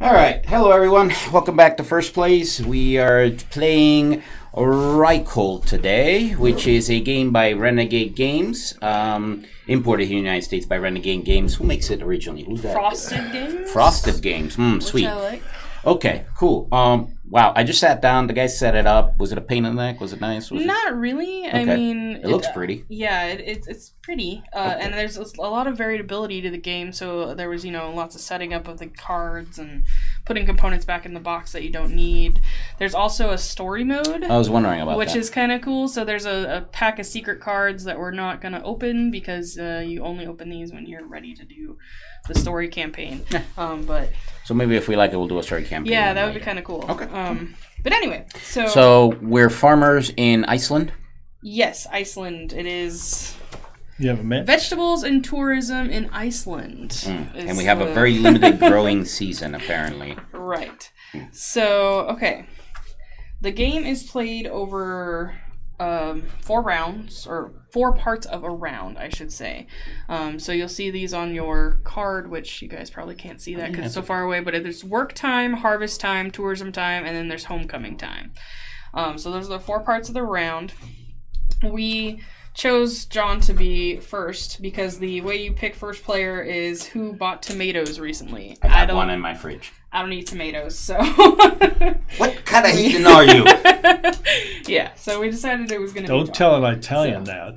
All right, hello everyone. Welcome back to First Place. We are playing Reykholt today, which is a game by Renegade Games, imported in the United States by Renegade Games. Who makes it originally? Who's that? Frosted Games. Frosted Games. Sweet. Which I like. Okay, cool. Wow, I just sat down. The guy set it up. Was it a pain in the neck? Was it nice? Not really. Okay. I mean, it looks pretty. Yeah, it's pretty. Okay. And there's a lot of variability to the game. So there was, lots of setting up of the cards and putting components back in the box that you don't need. There's also a story mode. I was wondering about that. Which is kind of cool. So there's a pack of secret cards that we're not going to open because you only open these when you're ready to do the story campaign. So maybe if we like it, we'll do a story campaign. Yeah, that would be kind of cool. Okay. But anyway, So we're farmers in Iceland? Yes, Iceland. It is... You have a minute? Vegetables and tourism in Iceland. And we have a very limited growing season, apparently. Right. So, okay. The game is played over 4 rounds, or 4 parts of a round, I should say. So you'll see these on your card, which you guys probably can't see that because it's so far away, but there's work time, harvest time, tourism time, and then there's homecoming time. So those are the 4 parts of the round. We chose John to be first because the way you pick first player is who bought tomatoes recently. I got one in my fridge. I don't eat tomatoes, so... What kind of heathen are you? Yeah, so we decided it was going to be Don't tell an Italian that.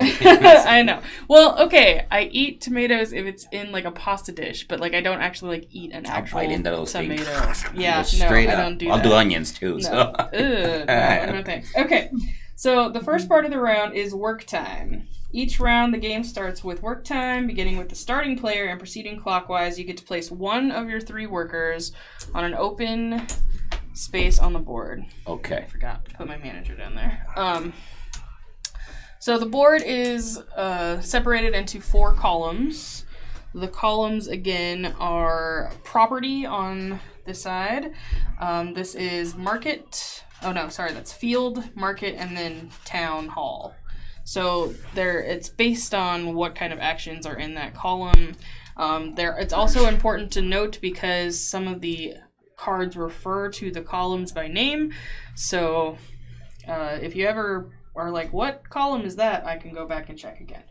I know. Well, okay, I eat tomatoes if it's in, like, a pasta dish, but, like, I don't actually, like, eat an actual bite into those tomato. things. Yeah, Straight no, up. I don't do I'll that. do onions, too. No. So. No, thanks. Okay, so the first part of the round is work time. Each round, the game starts with work time, beginning with the starting player and proceeding clockwise. You get to place one of your 3 workers on an open space on the board. Okay. I forgot to put my manager down there. So the board is separated into 4 columns. The columns, again, are property on this side. This is market. Oh, no, sorry, that's field, market, and then town hall. So it's based on what kind of actions are in that column. It's also important to note because some of the cards refer to the columns by name. So if you ever are like, what column is that? I can go back and check again.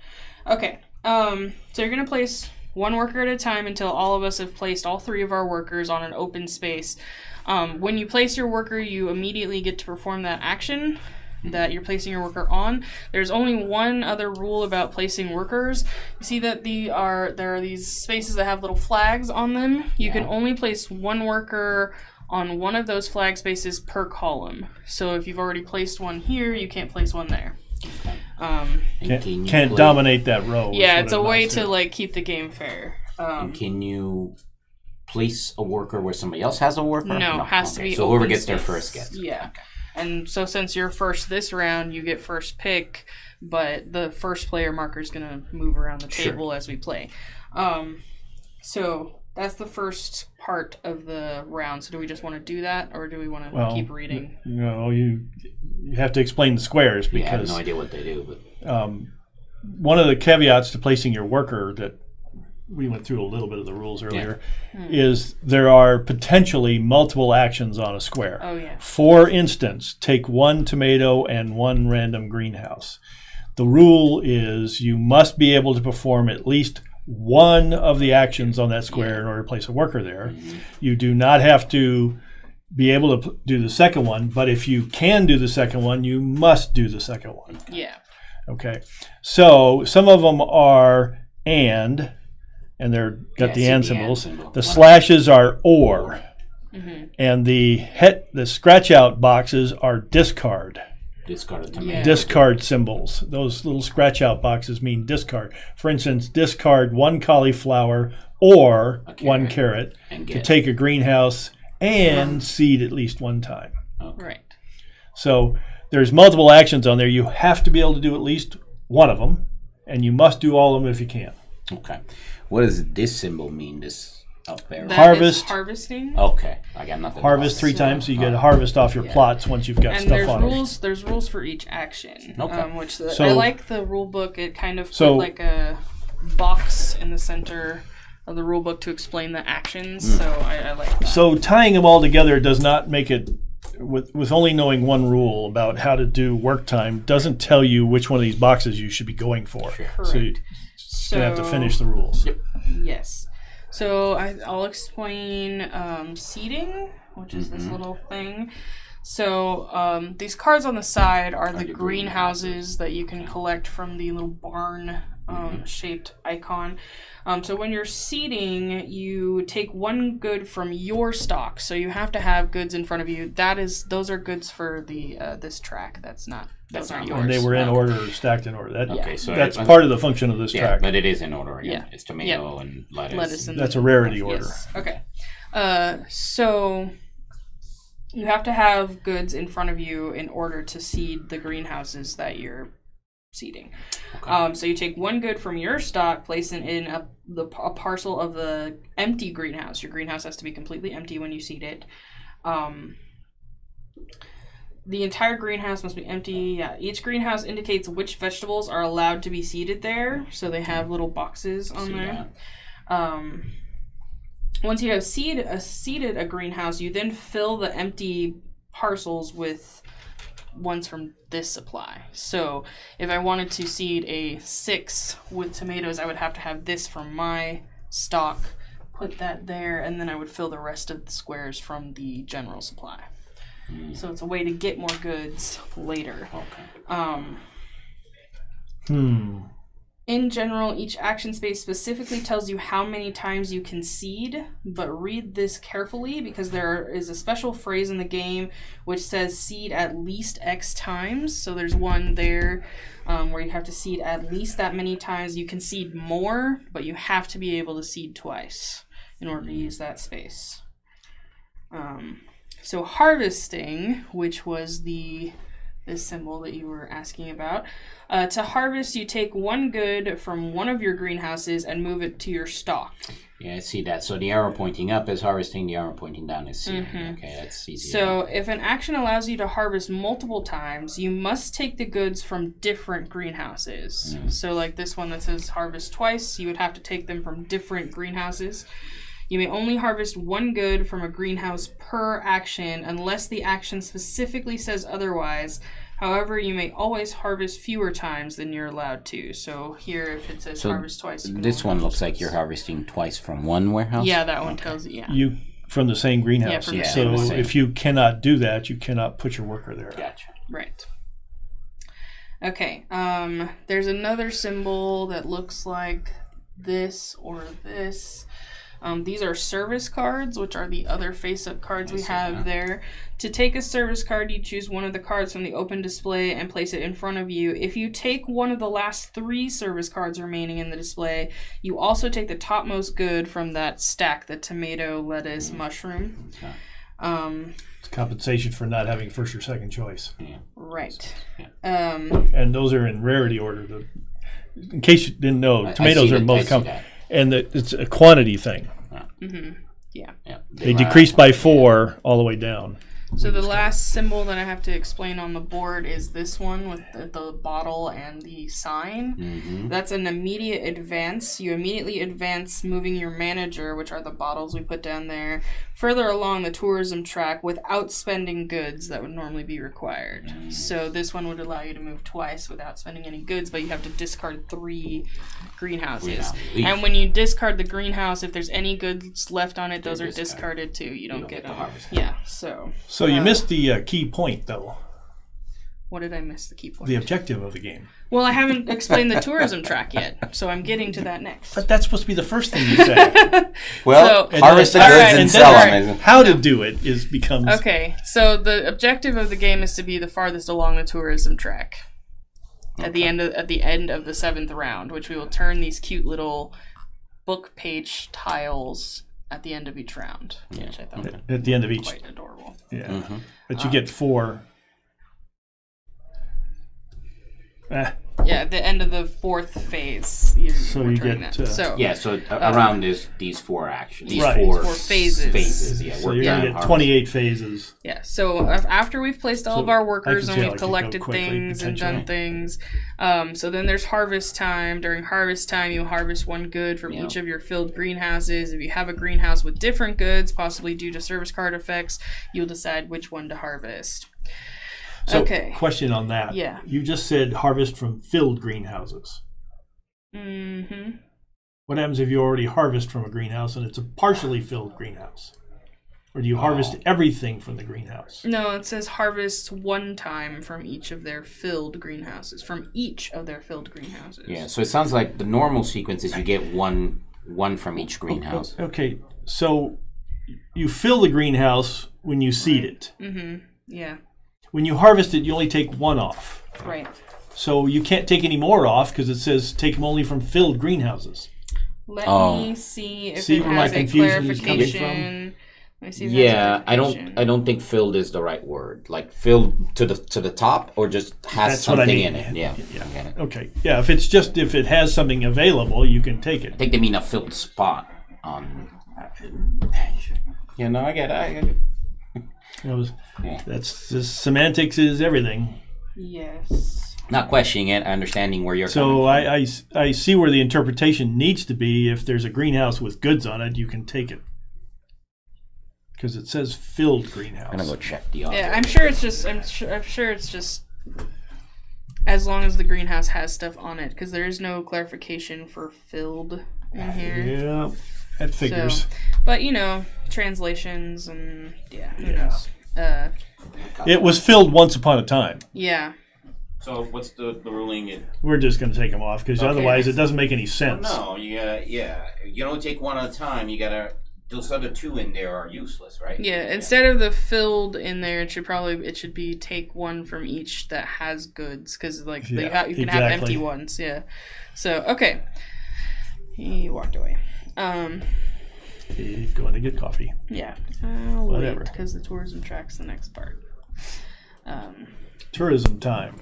Okay, so you're going to place 1 worker at a time until all of us have placed all 3 of our workers on an open space. When you place your worker, you immediately get to perform that action that you're placing your worker on. There's only one other rule about placing workers. You see that there are these spaces that have little flags on them. You can only place 1 worker on one of those flag spaces per column. So if you've already placed one here, you can't place one there. Can't dominate that row. Yeah, it's a way to like keep the game fair. Can you place a worker where somebody else has a worker? No, it has to be So whoever open gets there space. first gets. Yeah. And so since you're first this round, you get first pick, but the first player marker is going to move around the table as we play. So that's the first part of the round. So do we just want to do that, or do we want to keep reading? You have to explain the squares because I have no idea what they do. But one of the caveats to placing your worker that we went through a little bit of the rules earlier, is there are potentially multiple actions on a square. Oh, yeah. For instance, take 1 tomato and 1 random greenhouse. The rule is you must be able to perform at least one of the actions on that square in order to place a worker there. You do not have to be able to do the second one, but if you can do the second one, you must do the second one. Yeah. Okay. So some of them are and they're got the and symbols. The slashes are or, and the scratch out boxes are discard. Discard a tomato. Discard symbols. Those little scratch out boxes mean discard. For instance, discard 1 cauliflower or 1 carrot to take a greenhouse and seed at least 1 time. Okay. Right. So there's multiple actions on there. You have to be able to do at least one of them, and you must do all of them if you can. Okay. What does this symbol mean, this up there? That Harvest. is harvesting. Okay. I got nothing. Harvest 3 times, so you get to harvest off your plots once you've got And stuff on them. there's rules for each action. Okay. I like the rule book. It kind of put like a box in the center of the rule book to explain the actions. So I like that. So tying them all together does not make it, with only knowing one rule about how to do work time, doesn't tell you which one of these boxes you should be going for. Correct. So you have to finish the rules. Yep. Yes. So I'll explain seeding, which is this little thing. So these cards on the side are the greenhouses that you can collect from the little barn shaped icon. So when you're seeding, you take one good from your stock. So you have to have goods in front of you. Those are goods for the this track. Those aren't yours. And they were in order, stacked in order. So that's part of the function of this track. But it is in order again. Yeah. It's tomato and lettuce. And that's a rarity order. Yes. Okay. So you have to have goods in front of you in order to seed the greenhouses that you're seeding. Okay. So you take one good from your stock, place it in a parcel of the empty greenhouse. Your greenhouse has to be completely empty when you seed it. The entire greenhouse must be empty. Yeah, each greenhouse indicates which vegetables are allowed to be seeded there. So they have little boxes on there. Once you have seeded a greenhouse, you then fill the empty parcels with ones from this supply. So if I wanted to seed a 6 with tomatoes, I would have to have this from my stock, put that there, and then I would fill the rest of the squares from the general supply. So it's a way to get more goods later. In general, each action space specifically tells you how many times you can seed, but read this carefully because there is a special phrase in the game which says seed at least X times. So there's one there where you have to seed at least that many times. You can seed more, but you have to be able to seed twice in order to use that space. So harvesting, which was this symbol that you were asking about. To harvest, you take one good from one of your greenhouses and move it to your stock. Yeah, I see that. So the arrow pointing up is harvesting, the arrow pointing down is seeding. Okay, that's easy. So if an action allows you to harvest multiple times, you must take the goods from different greenhouses. So like this one that says harvest twice, you would have to take them from different greenhouses. You may only harvest one good from a greenhouse per action unless the action specifically says otherwise. However, you may always harvest fewer times than you're allowed to. So here, if it says harvest twice, you can this one looks like you're harvesting twice from one warehouse? Yeah, that one tells you, yeah. You from the same greenhouse. Yeah, so if you cannot do that, you cannot put your worker there. Gotcha. Right. Okay, there's another symbol that looks like this or this. These are service cards, which are the other face-up cards we have there. To take a service card, you choose one of the cards from the open display and place it in front of you. If you take one of the last 3 service cards remaining in the display, you also take the topmost good from that stack, the tomato, lettuce, mushroom. It's compensation for not having first or second choice. Right. And those are in rarity order. In case you didn't know, tomatoes are most common. And it's a quantity thing. Yeah. They decrease by 4 all the way down. So the last symbol that I have to explain on the board is this one with the bottle and the sign. That's an immediate advance. You immediately advance moving your manager, which are the bottles we put down there, further along the tourism track without spending goods that would normally be required. So this one would allow you to move twice without spending any goods, but you have to discard 3 greenhouses. And when you discard the greenhouse, if there's any goods left on it, those are discarded too. You don't get them. Yeah, so you missed the key point, though. What did I miss? The key point? The objective of the game. Well, I haven't explained the tourism track yet, so I'm getting to that next. But that's supposed to be the first thing you say. Harvest the goods and sell them. How to do it becomes... Okay, so the objective of the game is to be the farthest along the tourism track at the end of the 7th round, which we will turn these cute little book page tiles at the end of each round, which I thought at the end of each, quite adorable. Yeah, but you get 4. Yeah, at the end of the 4th phase, you're returning get, that. So around these 4 actions. These right. 4 phases. Yeah, so you're going to get 28 phases. Yeah, so after we've placed all of our workers and we've like collected things and done things, so then there's harvest time. During harvest time, you harvest 1 good from each of your filled greenhouses. If you have a greenhouse with different goods, possibly due to service card effects, you'll decide which one to harvest. So, question on that. Yeah. You just said harvest from filled greenhouses. Mm-hmm. What happens if you already harvest from a greenhouse and it's a partially filled greenhouse? Or do you harvest everything from the greenhouse? No, it says harvest 1 time from each of their filled greenhouses. From each of their filled greenhouses. Yeah, so it sounds like the normal sequence is you get one from each greenhouse. Okay, so you fill the greenhouse when you seed it. Mm-hmm. Yeah. When you harvest it, you only take 1 off. Right. So you can't take any more off because it says take them only from filled greenhouses. Let me see if it where my has a confusion is coming clarification. Let me see if Yeah, I don't think filled is the right word. Like filled to the top, or just has That's something what I mean. in it. Yeah. Okay. Yeah, if it has something available, you can take it. I think they mean a filled spot on. Yeah, no, I get it. That's just, semantics is everything. Yes. Not questioning it, understanding where you're so coming from. I see where the interpretation needs to be. If there's a greenhouse with goods on it, you can take it. Because it says filled greenhouse. I'm gonna go check the author. Yeah, I'm sure it's just as long as the greenhouse has stuff on it, because there is no clarification for filled in here. Yeah, that figures. So, but translations and who knows. It was filled once upon a time. Yeah. So what's the ruling? We're just going to take them off because otherwise it doesn't make any sense. Well, no, you don't take 1 at a time. You gotta. Those other 2 in there are useless, right? Yeah. Instead of the filled in there, it should be take 1 from each that has goods, because you can have empty ones. Yeah. So okay. He walked away. He's going to get coffee. Yeah. Whatever. Because the tourism track's the next part. Tourism time.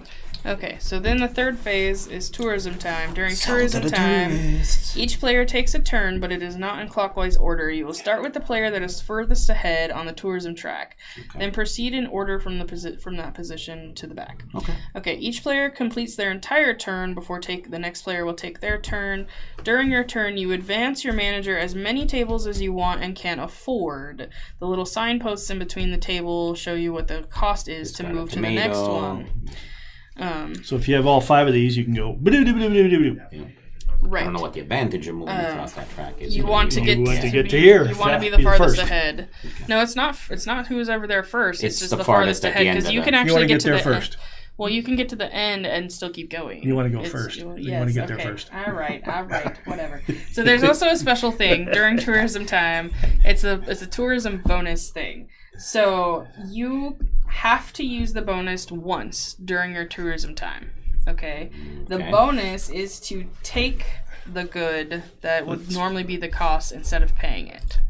Okay, so then the 3rd phase is tourism time. During tourism time, each player takes a turn, but it is not in clockwise order. You will start with the player that is furthest ahead on the tourism track, then proceed in order from that position to the back. Okay. Each player completes their entire turn before the next player will take their turn. During your turn, you advance your manager as many tables as you want and can afford. The little signposts in between the table show you what the cost is to move to the next one. So if you have all 5 of these, you can go. Right. I don't know what the advantage of moving across that track is. You want to get to here. You want to be the farthest ahead. Okay. No, it's not. It's not who's ever there first. It's just the farthest ahead, because you can actually get to there the first. Well, you can get to the end and still keep going. You want to go first. You want to get there first. All right, whatever. So there's also a special thing during tourism time. It's a tourism bonus thing. So you have to use the bonus once during your tourism time. Okay? The bonus is to take the good that would normally be the cost instead of paying it.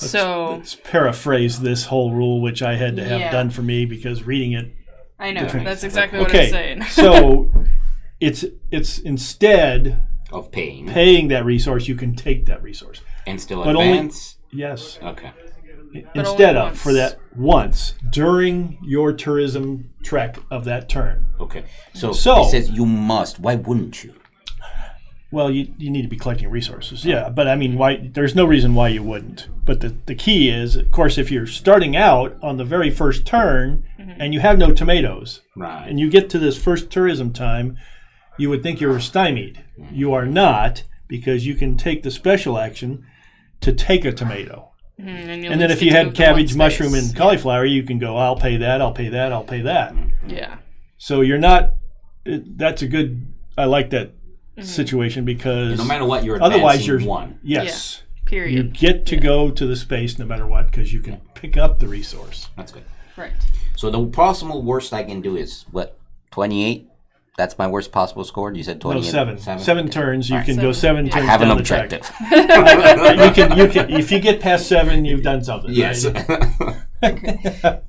Let's paraphrase this whole rule, which I had to have done for me because reading it. I know. That's exactly what I'm saying. So it's instead of paying that resource, you can take that resource. And still advance? Yes. Okay. Instead of for that once during your tourism trek of that turn. Okay. So it says you must. Why wouldn't you? Well, you need to be collecting resources. Yeah, but I mean, there's no reason why you wouldn't. But the key is, of course, if you're starting out on the very first turn and you have no tomatoes, and you get to this first tourism time, you would think you're stymied. You are not, because you can take the special action to take a tomato. And then if you had cabbage, mushroom, and cauliflower, you can go, I'll pay that, I'll pay that, I'll pay that. Yeah. So you're not, that's a good, I like that situation, because no matter what, you're otherwise you're one. Yes. Yeah. Period. You get to go to the space no matter what, because you can pick up the resource. That's good. Right. So the possible worst I can do is what, 28? That's my worst possible score. You said 28. No, 7. 7 turns. You can go 7 turns. I have an down objective. you can. If you get past 7, you've done something. Yes. Right? All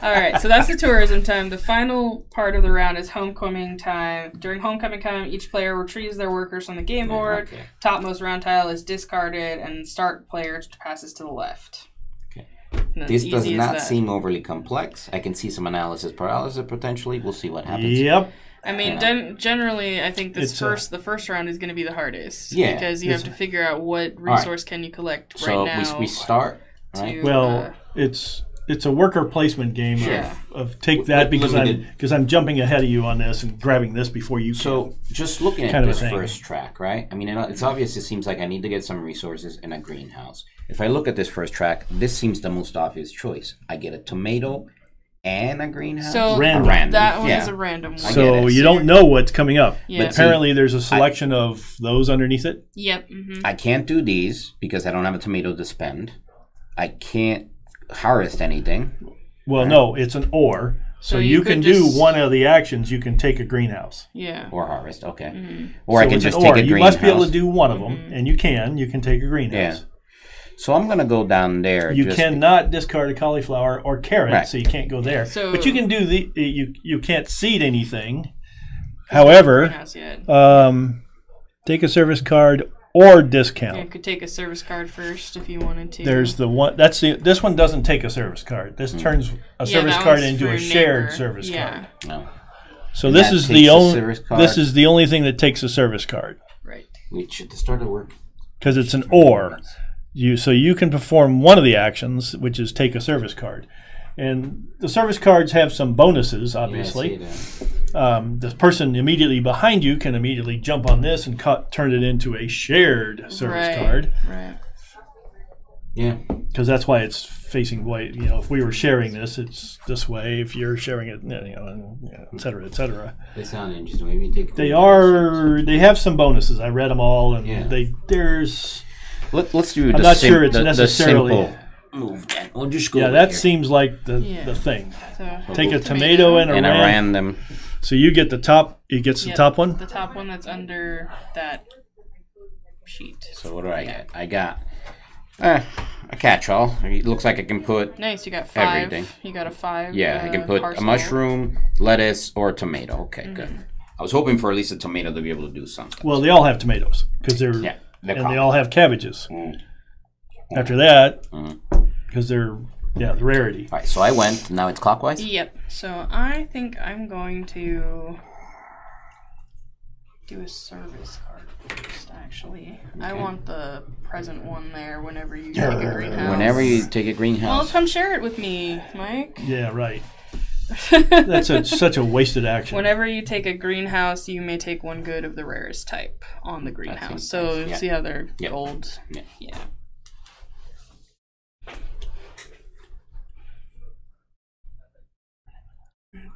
right, so that's the tourism time. The final part of the round is homecoming time. During homecoming time, each player retrieves their workers from the game board. Okay. Topmost round tile is discarded, and start player passes to the left. Okay. And This it's does easy as not that. seem overly complex. I can see some analysis paralysis potentially. We'll see what happens. Yep. I mean, generally, I think the first round is going to be the hardest. Yeah, Because you have to figure out what resource can you collect right now. So we start, right? to, It's a worker placement game of take that because I'm jumping ahead of you on this and grabbing this before you. So just looking at this first track, right? I mean, it's obvious. It seems like I need to get some resources in a greenhouse. If I look at this first track, this seems the most obvious choice. I get a tomato and a greenhouse. So random. That one is a random one. So you don't know what's coming up. Yeah. But apparently there's a selection of those underneath it. Yep. Mm-hmm. I can't do these because I don't have a tomato to spend. I can't harvest anything. Well, no, it's an or. So you can do one of the actions. You can take a greenhouse. Yeah. Or harvest, okay. Mm-hmm. Or I can just take a greenhouse. You must be able to do one of them, and you can. You can take a greenhouse. Yeah. So I'm going to go down there. You cannot discard a cauliflower or carrot, so you can't go there. So, but you can do you can't seed anything. However, take a service card or discount. You could take a service card first if you wanted to. There's the one this one doesn't take a service card. This turns a service card into a shared service card. No. So this is the only thing that takes a service card. Right. Wait, should the starter work? Because it's an or. So you can perform one of the actions, which is take a service card. And the service cards have some bonuses, obviously. The person immediately behind you can immediately jump on this and turn it into a shared service card. Right. Yeah. Because that's why it's facing white. You know, if we were sharing this, it's this way. If you're sharing it, et cetera, et cetera. They sound interesting. Maybe take. They have some bonuses. I read them all, and there's. Let's do. I'm not sure it's necessarily. The move then. We'll just go. Yeah, that seems like the thing. So take a tomato and a random. So you get the top. It gets the top one. The top one that's under that sheet. So what do I get? I got a catch-all. It looks like I can put. Nice. You got 5. Everything. You got a 5. Yeah, I can put a mushroom, lettuce, or a tomato. Okay, good. I was hoping for at least a tomato to be able to do something. Well, they all have tomatoes because they're and they all have cabbages. After that, because they're the rarity. All right, so I went. Now it's clockwise? Yep. So I think I'm going to do a service card first, actually. Okay. I want the present one there whenever you take a greenhouse. Whenever you take a greenhouse. Well, come share it with me, Mike. Yeah, right. That's such a wasted action. Whenever you take a greenhouse, you may take one good of the rarest type on the greenhouse. So see how they're gold? Yeah.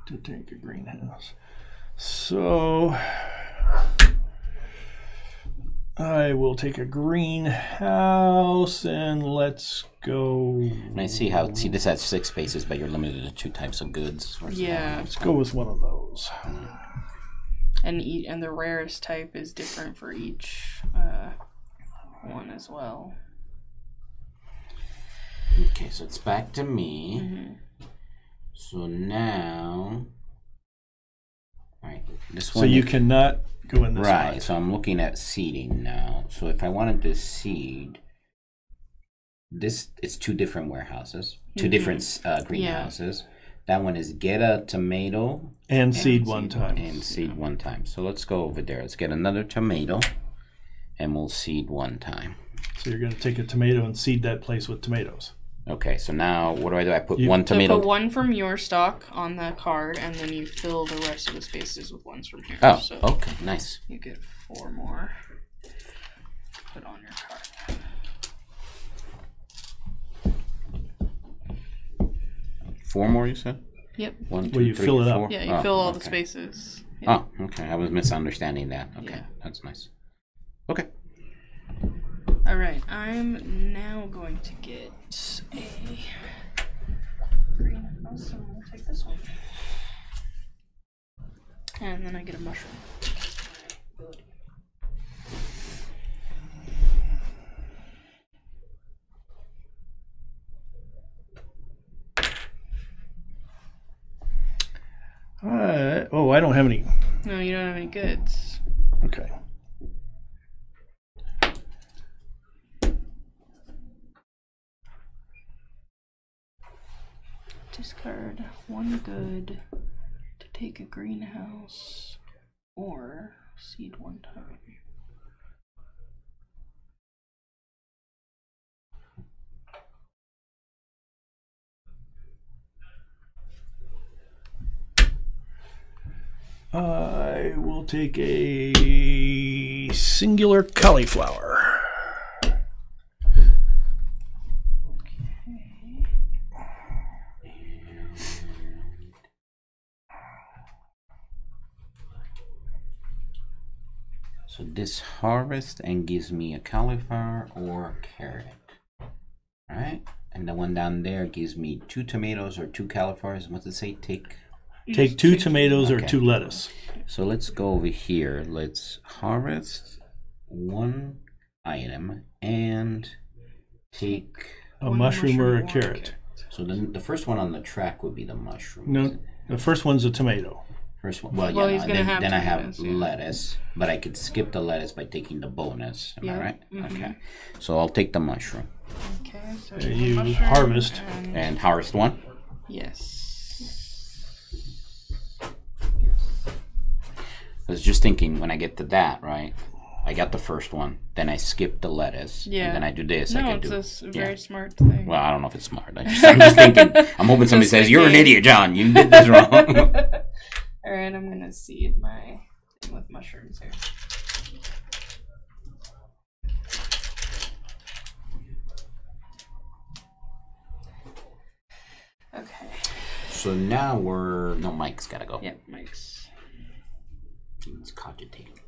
To take a greenhouse. So I will take a greenhouse and let's go. And I see this has 6 spaces, but you're limited to 2 types of goods. Yeah. Let's go with one of those. And the rarest type is different for each one as well. Okay, so it's back to me. Mm-hmm. So now, all right, this one. So you cannot go in this right. So I'm looking at seeding now. So if I wanted to seed, it's 2 different warehouses, 2 different greenhouses. That one is get a tomato and seed one time. And seed one time. So let's go over there. Let's get another tomato, and we'll seed 1 time. So you're going to take a tomato and seed that place with tomatoes. Okay, so now what do? I put 1 tomato. So put 1 from your stock on the card, and then you fill the rest of the spaces with ones from here. Oh, so okay, nice. You get 4 more. Put on your card. 4 more, you said? Yep. 1, 2, 3, fill it 4? up. Yeah, you fill all the spaces. Yep. Oh, okay. I was misunderstanding that. Okay, that's nice. Okay. All right, I'm now going to get a greenhouse, and we'll take this one. And then I get a mushroom. Oh, I don't have any. No, you don't have any goods. Okay. Discard 1 good to take a greenhouse or seed 1 time. I will take a singular cauliflower. So this harvest and gives me a cauliflower or a carrot. Alright? And the one down there gives me 2 tomatoes or 2 cauliflowers. What's it say? Take 2 tomatoes or 2 lettuce. So let's go over here. Let's harvest 1 item and take A mushroom or a carrot. So then the first one on the track would be the mushroom. No, the first one's a tomato. First one. Well, Well, yeah. he's No, gonna have then I have tomatoes, yeah. lettuce, but I could skip the lettuce by taking the bonus. Am I Yeah. right? Mhm. Okay. So I'll take the mushroom Okay, so You mushroom harvest. and harvest 1. Yes. I was just thinking when I get to that, right? I got the first one, then I skip the lettuce, Yeah. and then I do this. I No, could it's do. a very smart thing. Well, I don't know if it's smart. I'm just thinking. I'm hoping somebody Just says, "You're an thinking. idiot, John. You did this wrong." Alright, I'm gonna seed my thing with mushrooms here. Okay. So now no. Mike's gotta go. Yep, Mike's. He's cogitating.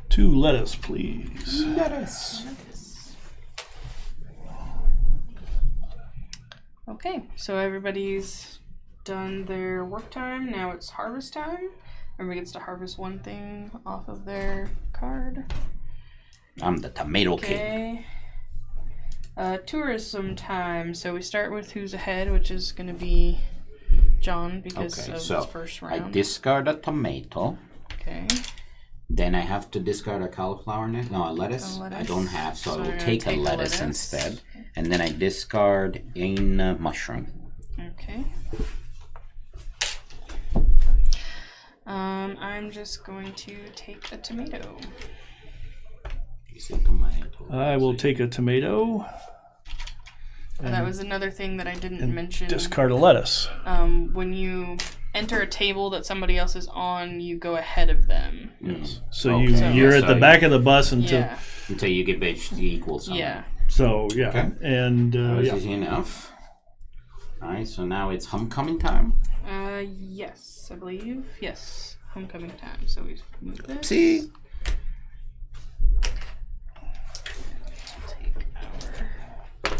Two lettuce, please. Lettuce. Okay, so everybody's done their work time. Now it's harvest time. Everybody gets to harvest 1 thing off of their card. I'm the tomato king. Okay. Tourism time. So we start with who's ahead, which is going to be John because Okay, of so his first round. I discard a tomato. Okay. Then I have to discard a cauliflower next. No, a lettuce. A lettuce. I don't have, so I So will you're gonna take a take a lettuce lettuce. instead. And then I discard a mushroom. Okay. I'm just going to take a tomato. You say tomato. I will take a tomato. And that was another thing that I didn't mention. Discard a lettuce. When you enter a table that somebody else is on, you go ahead of them. Yes. So Okay. you're at the So back of the bus until. Yeah. Until you get equal something. Yeah. So yeah, Okay. and That was yeah. easy enough. Alright, so now it's homecoming time. Yes, I believe. Yes. Homecoming time. So we move this. See? Take our...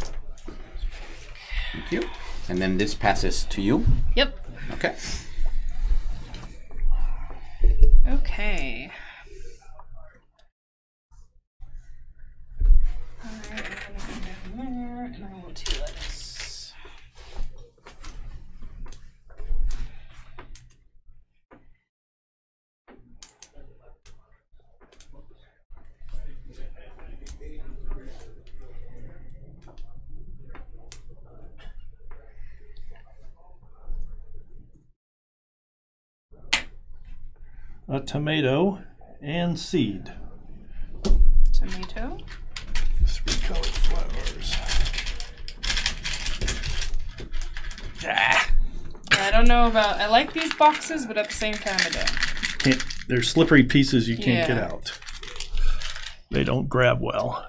Thank you. And then this passes to you. Yep. Okay. Okay. Alright, I'm gonna go down there, and I will 2 lettuce. A tomato and seed. Tomato. 3 cauliflowers. Ah, I don't know about. I like these boxes, but at the same time, I don't. they're slippery pieces you can't get Yeah. out. They don't grab well.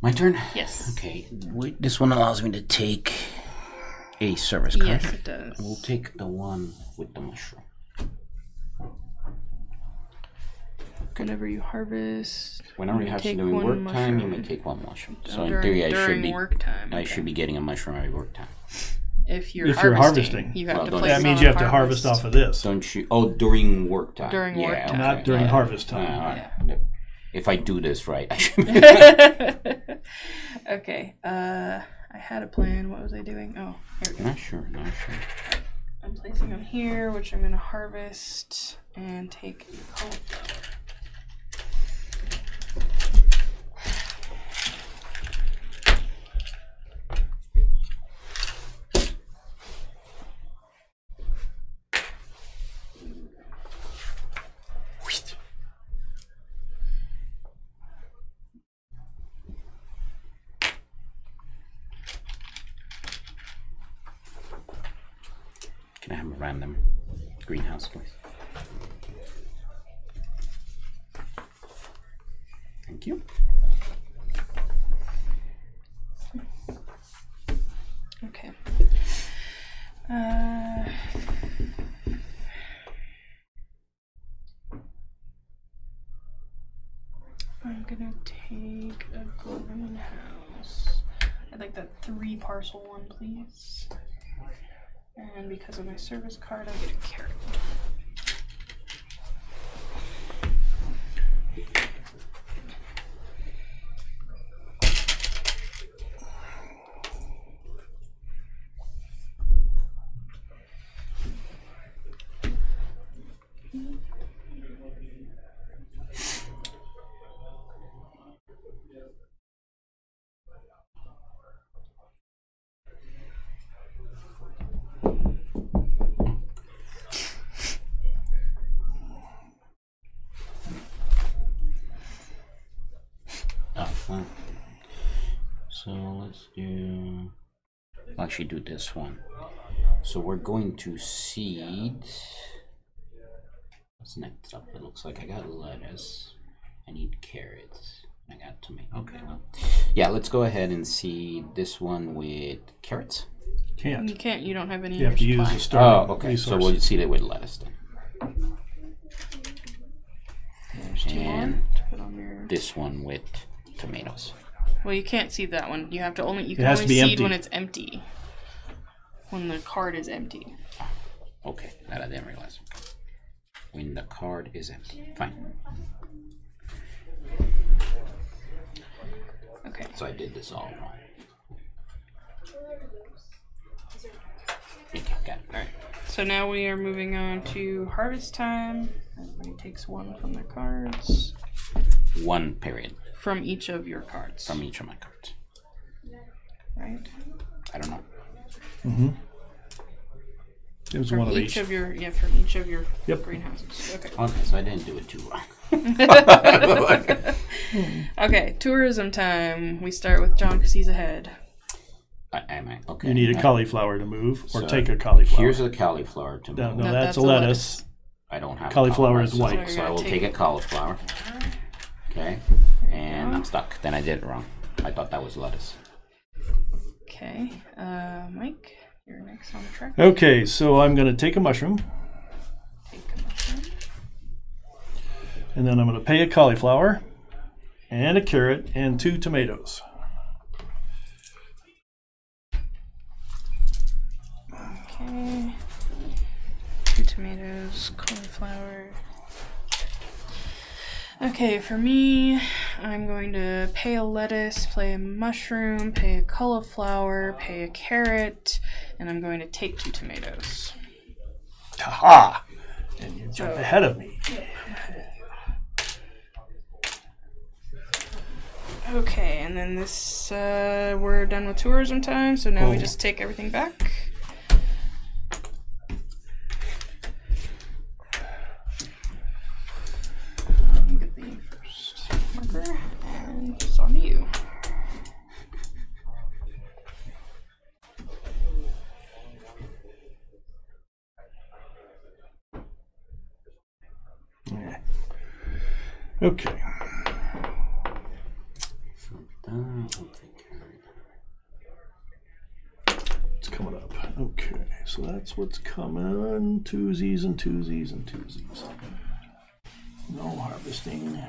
My turn? Yes. Okay. Wait, this one allows me to take a service card. Yes, it does. We'll take the one with the mushroom. Whenever you harvest, Whenever you have to do work time, you may take one mushroom. So in theory, I should be getting a mushroom every work time. If you're harvesting, you have to place that means you have to harvest off of this. Don't you? Oh, during work time. During work time. Not during harvest time. Yeah. If I do this right, I should be. Okay. I had a plan. What was I doing? Oh, here we go. Not sure. I'm placing them here, which I'm going to harvest and take cauliflower. Can I have a random greenhouse, please? Thank you. Okay. I'm gonna take a greenhouse. I'd like that 3 parcel one, please. And because of my service card, I get a carrot. So let's do. I'll actually do this one. So we're going to seed. What's next up? It looks like I got lettuce. I need carrots. I got tomato. Okay, well, yeah. Let's go ahead and seed this one with carrots. You can't. You don't have any. You have to use the starting okay. resource. So we'll seed it with lettuce then. There's 2 And more to put on your... this one with tomatoes. Well, you can't seed that one. You have to only. You It can has only to be seed empty. when it's empty. When the card is empty. Okay, that I didn't realize. When the card is empty. Fine. Okay. So I did this all wrong. Okay, got it. All right. So now we are moving on to harvest time. Everybody takes 1 from their cards. 1 period. From each of your cards. From each of my cards. Right? I don't know. Mm-hmm. It was From one of each each. of your from each of your Yep. greenhouses. Okay. Okay, so I didn't do it too wrong. Okay, tourism time. We start with John because he's ahead. Am I? Okay. You need a now, cauliflower to move, or So, take a cauliflower. Here's a cauliflower to No, move. no, No, that's a that's a lettuce. I don't have Cauliflower a is white. So I will take a cauliflower. Okay. And I'm stuck. Then I did it wrong. I thought that was lettuce. Okay, Mike, you're next on the track. Okay, so I'm going to take a mushroom, Take a mushroom. and then I'm going to pay a cauliflower, and a carrot, and 2 tomatoes. Okay. 2 tomatoes, cauliflower. Okay, for me, I'm going to pay a lettuce, pay a mushroom, pay a cauliflower, pay a carrot, and I'm going to take 2 tomatoes. Ha! And you jump ahead of me. Okay, and then this, we're done with tourism time, so now we Oh. just take everything back. Get the first marker, and it's on to you. Yeah. Okay. It's coming up. Okay, so that's what's coming. Twosies and twosies and twosies. No harvesting.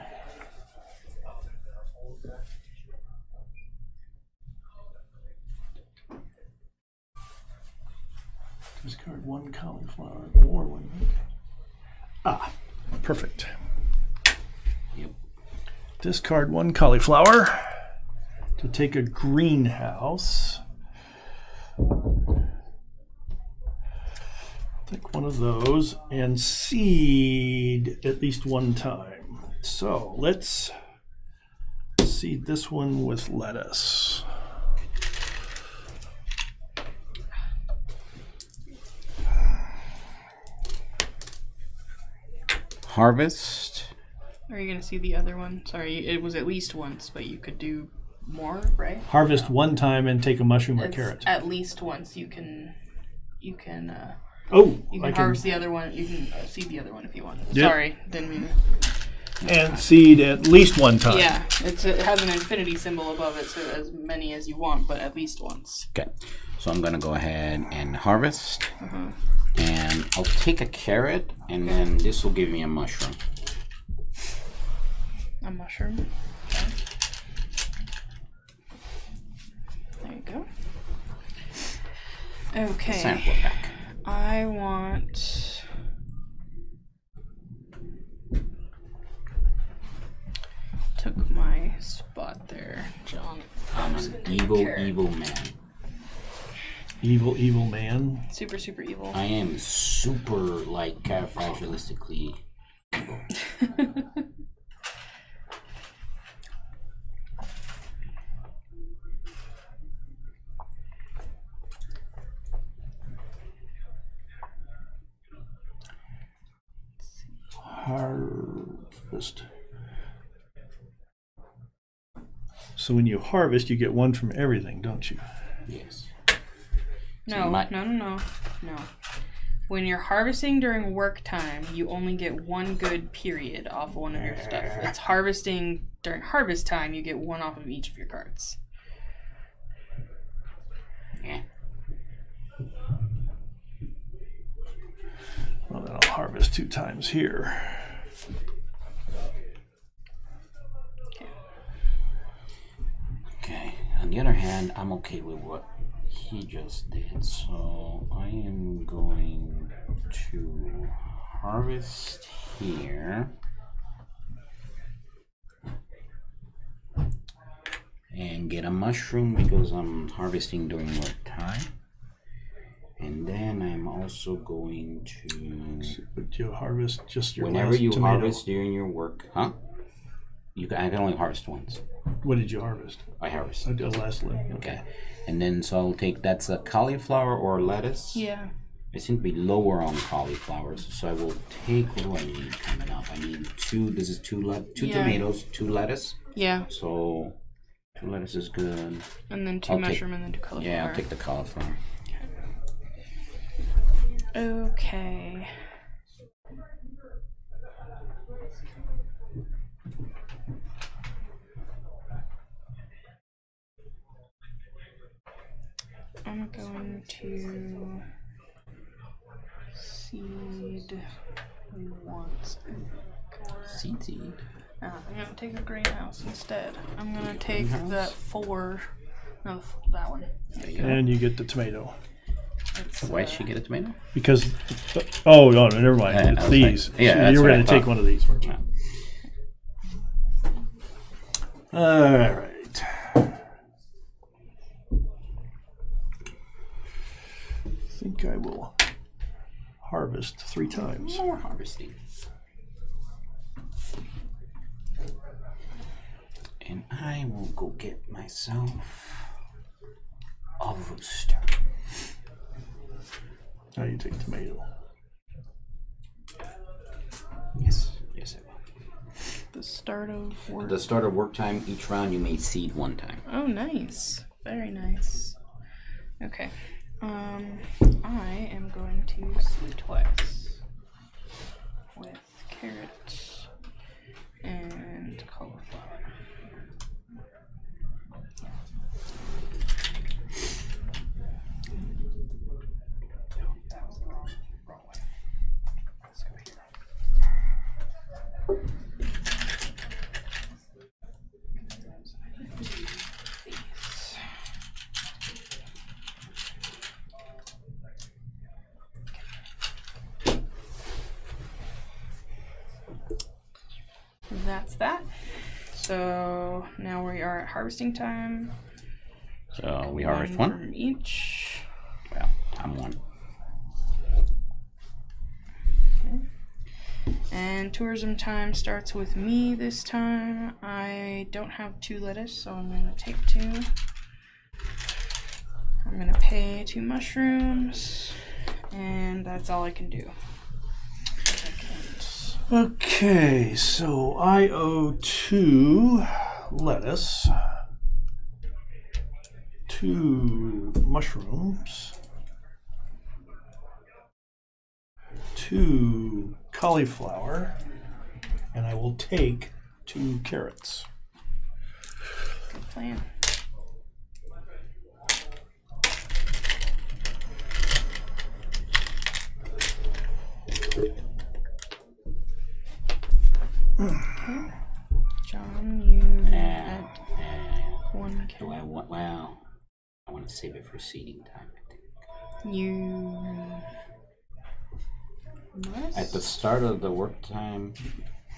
Discard one cauliflower or one. Ah, perfect. Yep. Discard one cauliflower to take a greenhouse. Take one of those and seed at least one time. So let's seed this one with lettuce. Harvest. Are you going to see the other one? Sorry, it was at least once, but you could do more, right? Harvest one time and take a mushroom or It's carrot. at least once. You can Oh, you can harvest the other one. You can seed the other one if you want. Yep. Sorry, didn't mean to. And seed at least one time. Yeah, it has an infinity symbol above it, so as many as you want, but at least once. Okay, so I'm gonna go ahead and harvest, and I'll take a carrot, and then this will give me a mushroom. A mushroom. Okay. There you go. Okay. Sample pack. I want. Took my spot there, John. I'm an evil man. Evil man. Super evil. I am super, like, fragilistically evil. Harvest. So when you harvest, you get one from everything, don't you? Yes. No. When you're harvesting during work time, you only get one good period off one of your stuff. It's harvesting during harvest time, you get one off of each of your cards. Yeah. Well, then I'll harvest 2 times here. Okay. On the other hand, I'm okay with what he just did, so I am going to harvest here. And get a mushroom because I'm harvesting during work time. And then I'm also going to... Would you harvest just your Whenever last you tomato? harvest during your work, I can only harvest once. What did you harvest? I harvest. I did last one. Okay. And then so I'll take, that's a cauliflower or lettuce. Yeah. I seem to be lower on cauliflowers, so I will take, what do I need coming up? I need 2, this is 2 tomatoes, 2 lettuce. Yeah. So 2 lettuce is good. And then 2 mushroom and then 2 cauliflower. Yeah, I'll take the cauliflower. Okay. I'm going to seed once. Seed. I'm going to take a greenhouse instead. I'm going to take that 4. No, that one. There you go. And you get the tomato. Why did she get a tomato? Because, oh, no, never mind. It's these. Yeah, So that's you were what I going to take thought. one of these, weren't you? Yeah. All right. I think I will harvest 3 times. More harvesting. And I will go get myself a rooster. Now you take tomato. Yes, I will. The start of work. At the start of work time, each round you may seed 1 time. Oh, nice. Very nice. Okay. I am going to seed twice with carrot and cauliflower. That was the wrong way. Let's go here. that's that. So now we are at harvesting time. So we harvest one from each. Well, I'm one. Okay. And tourism time starts with me this time. I don't have 2 lettuce, so I'm going to take 2. I'm going to pay 2 mushrooms, and that's all I can do. Okay, so I owe 2 lettuce, 2 mushrooms, 2 cauliflower, and I will take 2 carrots. Good plan. John, you had 1 carrot. Do I want? Well, I want to save it for seeding time. I think. You must. At the start of the work time,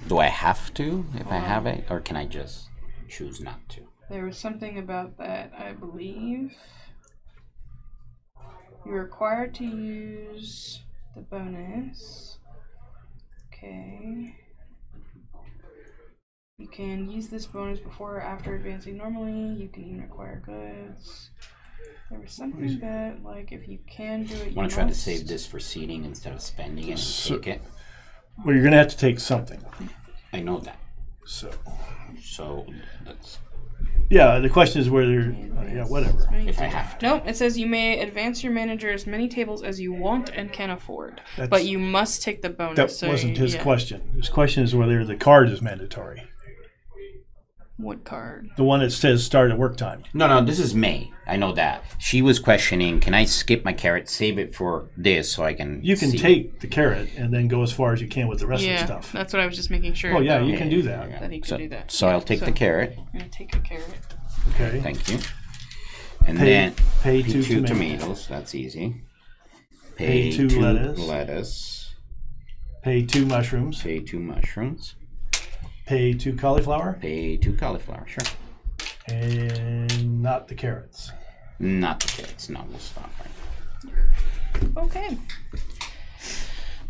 do I have to if I have it, or can I just choose not to? There was something about that, I believe. You're required to use the bonus. Okay. You can use this bonus before or after advancing normally. You can even acquire goods. There was something that, like, if you can do it, you I want to try to must. save this for seeding instead of spending it and take it. Well, you're going to have to take something. I know that. So That's yeah, the question is whether, yeah, whatever. if I have to. Nope, it says you may advance your manager as many tables as you want and can afford. That's- But you must take the bonus. That wasn't his yeah. question. His question is whether the card is mandatory. What card? The one that says start at work time. No, this is May. I know that. She was questioning, can I skip my carrot, save it for this so I can You can see? take the carrot and then go as far as you can with the rest of Yeah, the stuff. that's what I was just making sure. Oh, yeah, about. you can do that. That he can do that. So I'll take the carrot. I'm going to take a carrot. Okay. Thank you. And Pay- then pay 2 two tomatoes. tomatoes. That's easy. Pay 2 lettuce. Pay 2 mushrooms. Pay 2 mushrooms. Pay 2 cauliflower. Pay 2 cauliflower. Sure. And not the carrots. Not the carrots. No, we'll stop right. Okay.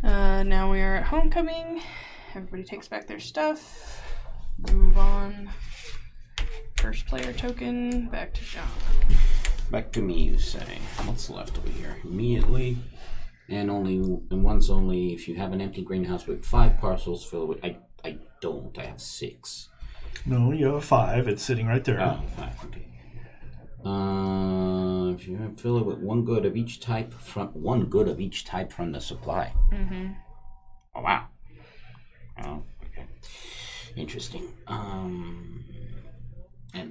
Now we are at homecoming. Everybody takes back their stuff. Move on. First player token. Back to John. Back to me, you say. What's left over here? Immediately. And one's only if you have an empty greenhouse with 5 parcels filled with. I don't. I have 6. No, you have a 5. It's sitting right there. Oh, 5. Okay. If you fill it with 1 good of each type from the supply. Mm-hmm. Oh wow. Oh, okay. Interesting.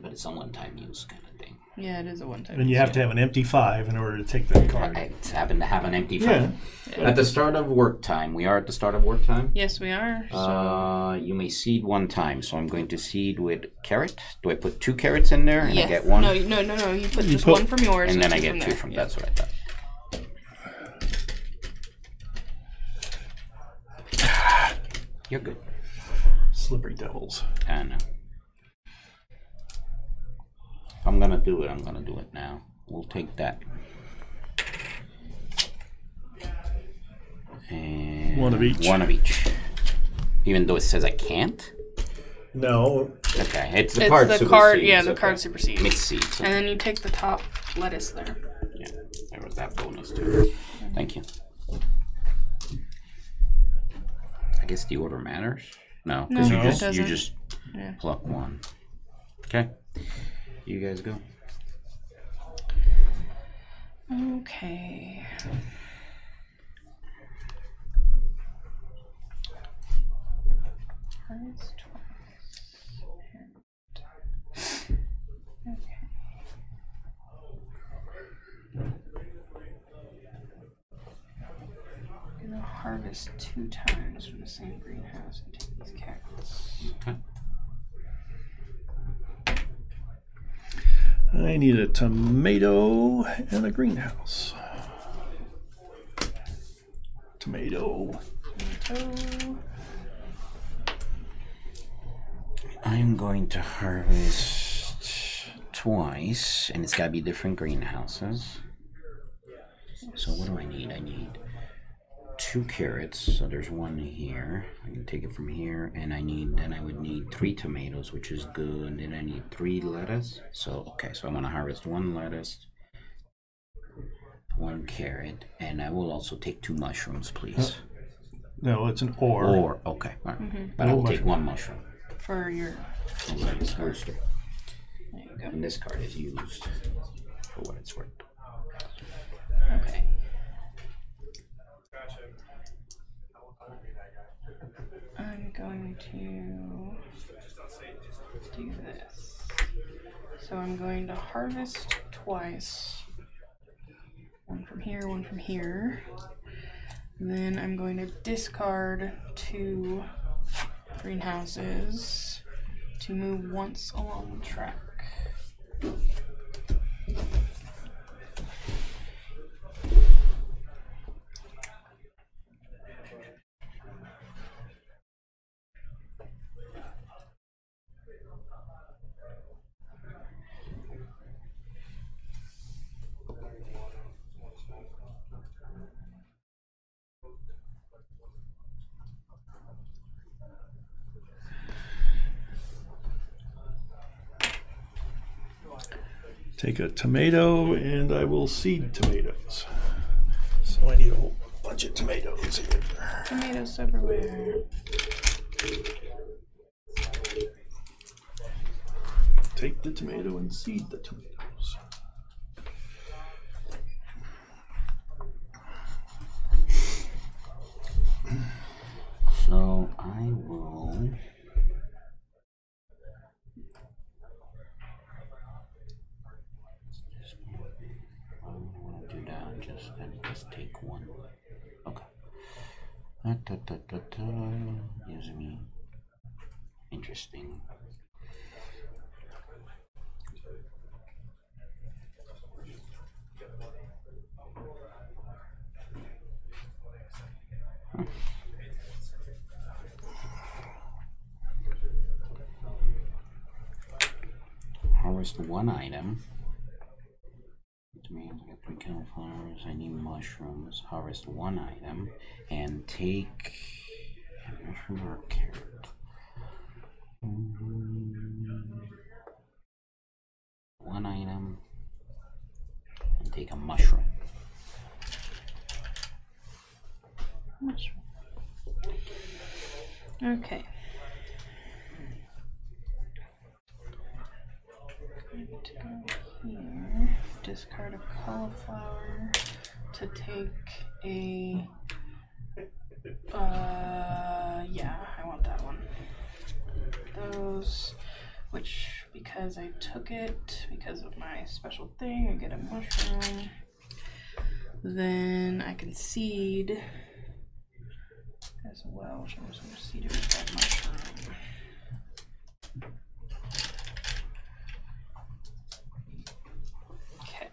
But it's a one-time use kind of thing. Yeah, it is a one-time. And you have to have an empty 5 in order to take that card. I happen to have an empty Yeah. file. At the start of work time, we are at the start of work time. Yes, we are. So. You may seed 1 time, so I'm going to seed with carrot. Do I put 2 carrots in there and I get 1? No. You put just 1 from yours, and then I two get 2 there. from. Yeah. That's what I thought. You're good. Slippery devils. I know. If I'm gonna do it, I'm gonna do it now. We'll take that. And 1 of each. 1 of each. Even though it says I can't? No. Okay, it's the It's card the supersedes. card, yeah, the okay. card supersedes. Mixed seeds. And then you take the top lettuce there. Yeah, there was that bonus too. Thank you. I guess the order matters? No, because No, you it just doesn't. Yeah. pluck 1. Okay. You guys go. Okay. Twice. Okay. I'm gonna harvest 2 times from the same greenhouse and take these carrots. Okay. I need a tomato and a greenhouse. Tomato. Tomato. I'm going to harvest twice, and it's got to be different greenhouses. So what do I need? I need 2 carrots, so there's 1 here. I can take it from here, and I would need 3 tomatoes, which is good. And I need 3 lettuce. So okay, so I'm gonna harvest 1 lettuce, 1 carrot, and I will also take 2 mushrooms, please. No, it's an or. Or okay, all right. But I'll take 1 mushroom. For your First. there you go. And this card is used for what it's worth. Okay. I'm going to do this. So I'm going to harvest twice. 1 from here, 1 from here. Then I'm going to discard 2 greenhouses to move once along the track. Take a tomato, and I will seed tomatoes. So I need a whole bunch of tomatoes here. Tomatoes everywhere. Take the tomato and seed the tomatoes. So I will. Just take 1. Okay. Gives me interesting. Harvest 1 item. Which means I got 3 cauliflowers. I need mushrooms. Harvest 1 item and take a mushroom or a carrot. 1 item and take a mushroom. Mushroom. Okay. Going to go here. Discard a cauliflower to take a. Yeah, I want that one. Those, which because I took it because of my special thing, I get a mushroom. Then I can seed as well, which I'm just going to seed it with that mushroom. Okay.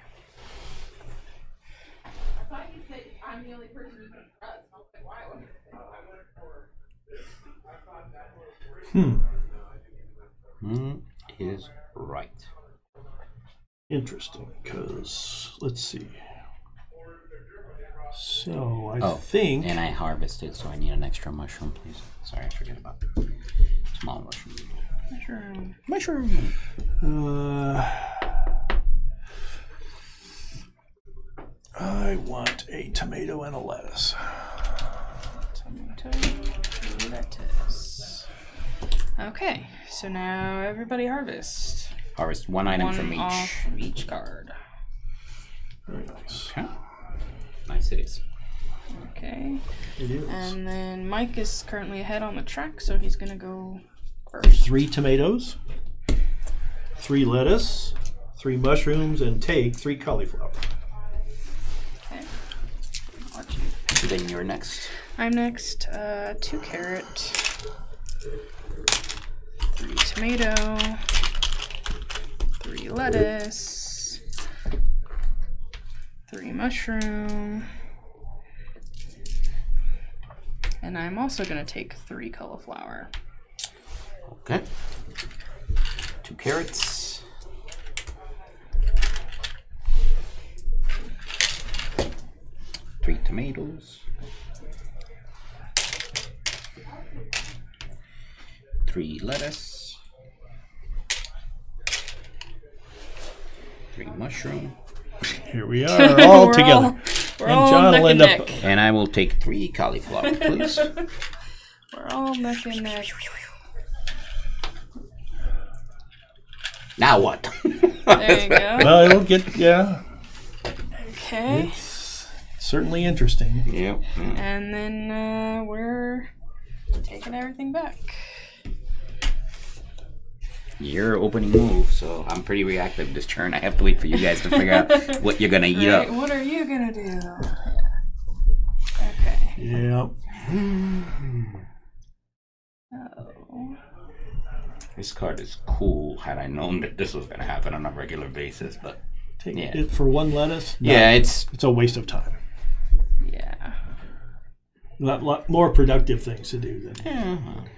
I thought you said I'm the only person you can trust. I was like, why would Is right. Interesting, because let's see. So I think. And I harvested, so I need an extra mushroom, please. Sorry, I forget about small mushroom. Mushroom. Mushroom. I want a tomato and a lettuce. Tomato, lettuce. Okay, so now everybody harvest. Harvest 1 item from each. Off from each card. Very nice. Okay. Nice it is. Okay. It is. And then Mike is currently ahead on the track, so he's gonna go first. 3 tomatoes, 3 lettuce, 3 mushrooms, and take 3 cauliflower. Okay. I'll let you. So then you're next. I'm next. 2 carrot, 3 tomato, 3 lettuce, 3 mushroom, and I'm also gonna take 3 cauliflower. Okay. carrots. 3 tomatoes. 3 lettuce. 3 mushroom. Here we are, all together. We're And all John will neck end and up. neck. And I will take 3 cauliflower, please. We're all neck and neck. Now what? There you go. Well, it'll get, yeah, Okay. it's certainly interesting. Yep. And then we're taking everything back. Your opening move, so I'm pretty reactive this turn. I have to wait for you guys to figure out what you're gonna eat Right, up. what are you gonna do? Okay. Yeah. Oh. This card is cool. Had I known that this was gonna happen on a regular basis, but Take Yeah. it for 1 lettuce. No, yeah, it's it's a waste of time. Yeah. Lot more productive things to do than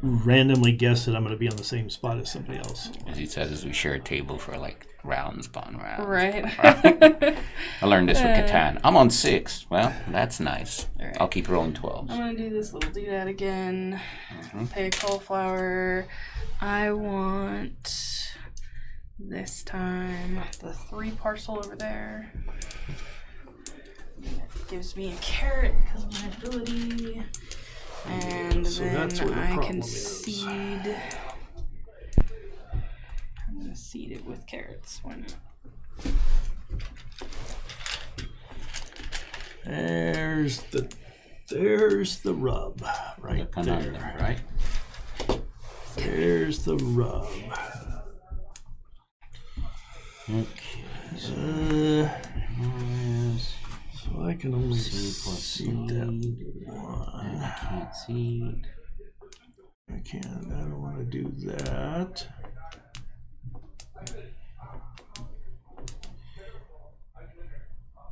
randomly guess that I'm going to be on the same spot as somebody else. as he says, is we share a table for like rounds upon rounds. Right. I learned this with Catan. I'm on 6. Well, that's nice. Alright. I'll keep rolling 12s. I'm gonna do this little doodad again. Mm-hmm. Pay cauliflower. I want this time the 3 parcel over there. It gives me a carrot because of my ability. And So then that's where the I can problem is. seed. I'm gonna seed it with carrots. Why not? There's the rub right Conundrum, there. right? There's the rub. Okay. So I can only Seed plus seed that seed. one. I can't seed. I can't. I don't want to do that.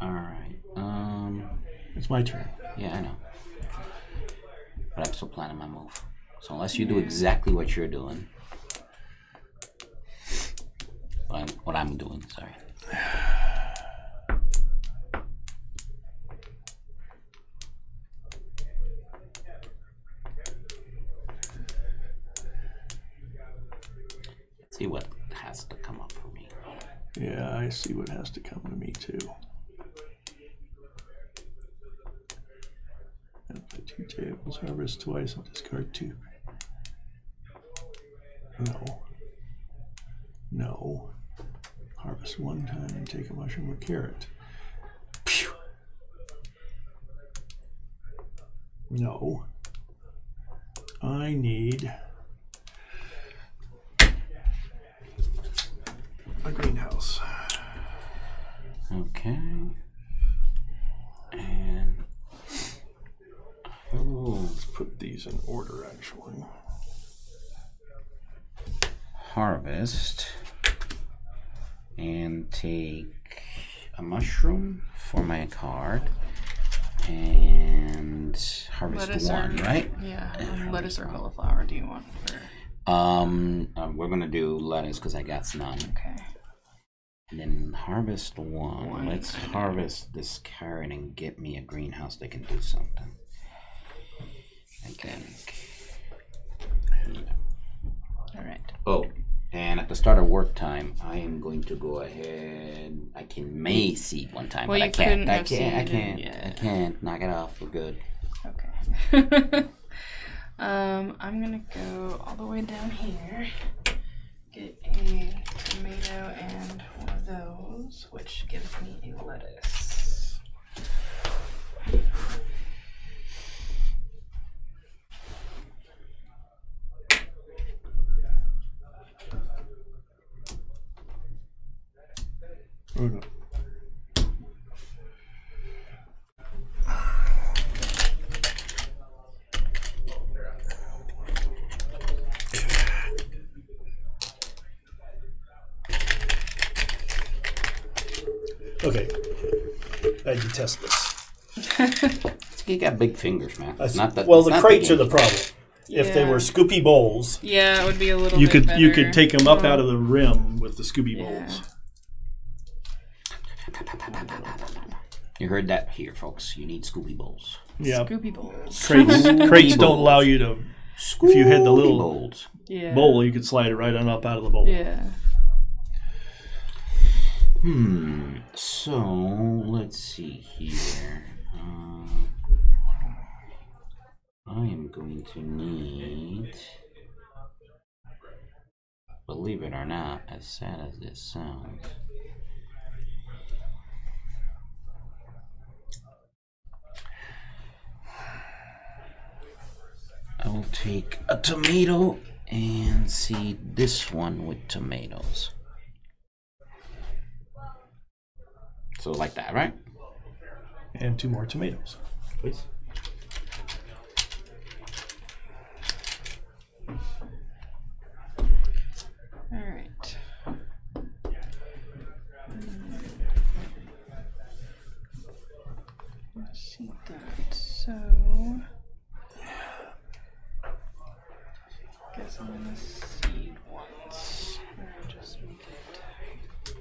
All right. It's my turn. Yeah, I know. But I'm still planning my move. So unless you do exactly what you're doing, what I'm doing, sorry. Let's see what has to come up for me. Yeah, I see what has to come to me too. Play 2 tables, harvest twice, and discard 2. No. No. Harvest 1 time and take a mushroom or carrot. Phew. No. I need a greenhouse. Okay. And Let's put these in order, actually. harvest and take a mushroom for my card and harvest Lettuce 1, or, right? Yeah, lettuce or cauliflower do you want for? We're gonna do lettuce because I got none. Okay. And then harvest 1. Let's harvest this carrot and get me a greenhouse that can do something. I think. Yeah. All right. Oh, and at the start of work time, I am going to go ahead. I may seed one time, Well, but I you can't. couldn't I have can't. seeded, yeah. I can't. Knock it off. We're good. Okay. I'm gonna go all the way down here, get a tomato and one of those, which gives me a lettuce. Oh, no. Okay, I detest this. You got big fingers, man. I see- Not that. well, it's the not crates game. are the problem. If they were Scoopy bowls, yeah, it would be a little. You bit could you better. could take them up out of the rim with the Scoopy bowls. You heard that here, folks. You need Scooby Bowls. Yeah. Scoopy bowls. Crates don't allow you to. If you had the little Bowls. Yeah. bowl, you could slide it right on up out of the bowl. Yeah. So let's see here. I am going to need, believe it or not, as sad as this sounds, I will take a tomato and seed this one with tomatoes. So like that, right? And 2 more tomatoes. Please. All right. Let's see that. So, guess I'm gonna seed once. Or just make it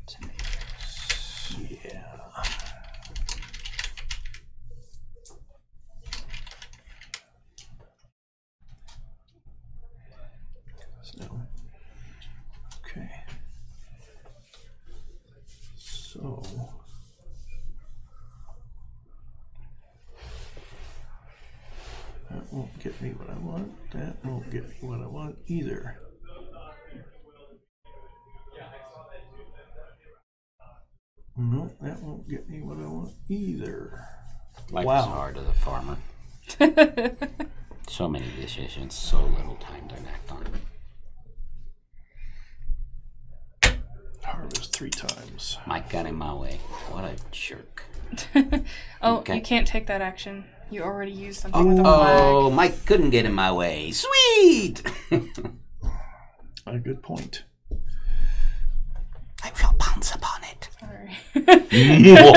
tomatoes. Yeah. So, okay. So, that won't get me what I want. That won't get me what I want either. No, that won't get me what I want either. Life Wow. is hard as a farmer. So many decisions, so little time to act on. Harvest 3 times. Mike got in my way. What a jerk. Oh, Okay. you can't take that action. You already used something with a flag. Oh, Mike couldn't get in my way. Sweet! A good point. I will pounce upon it. Sorry. So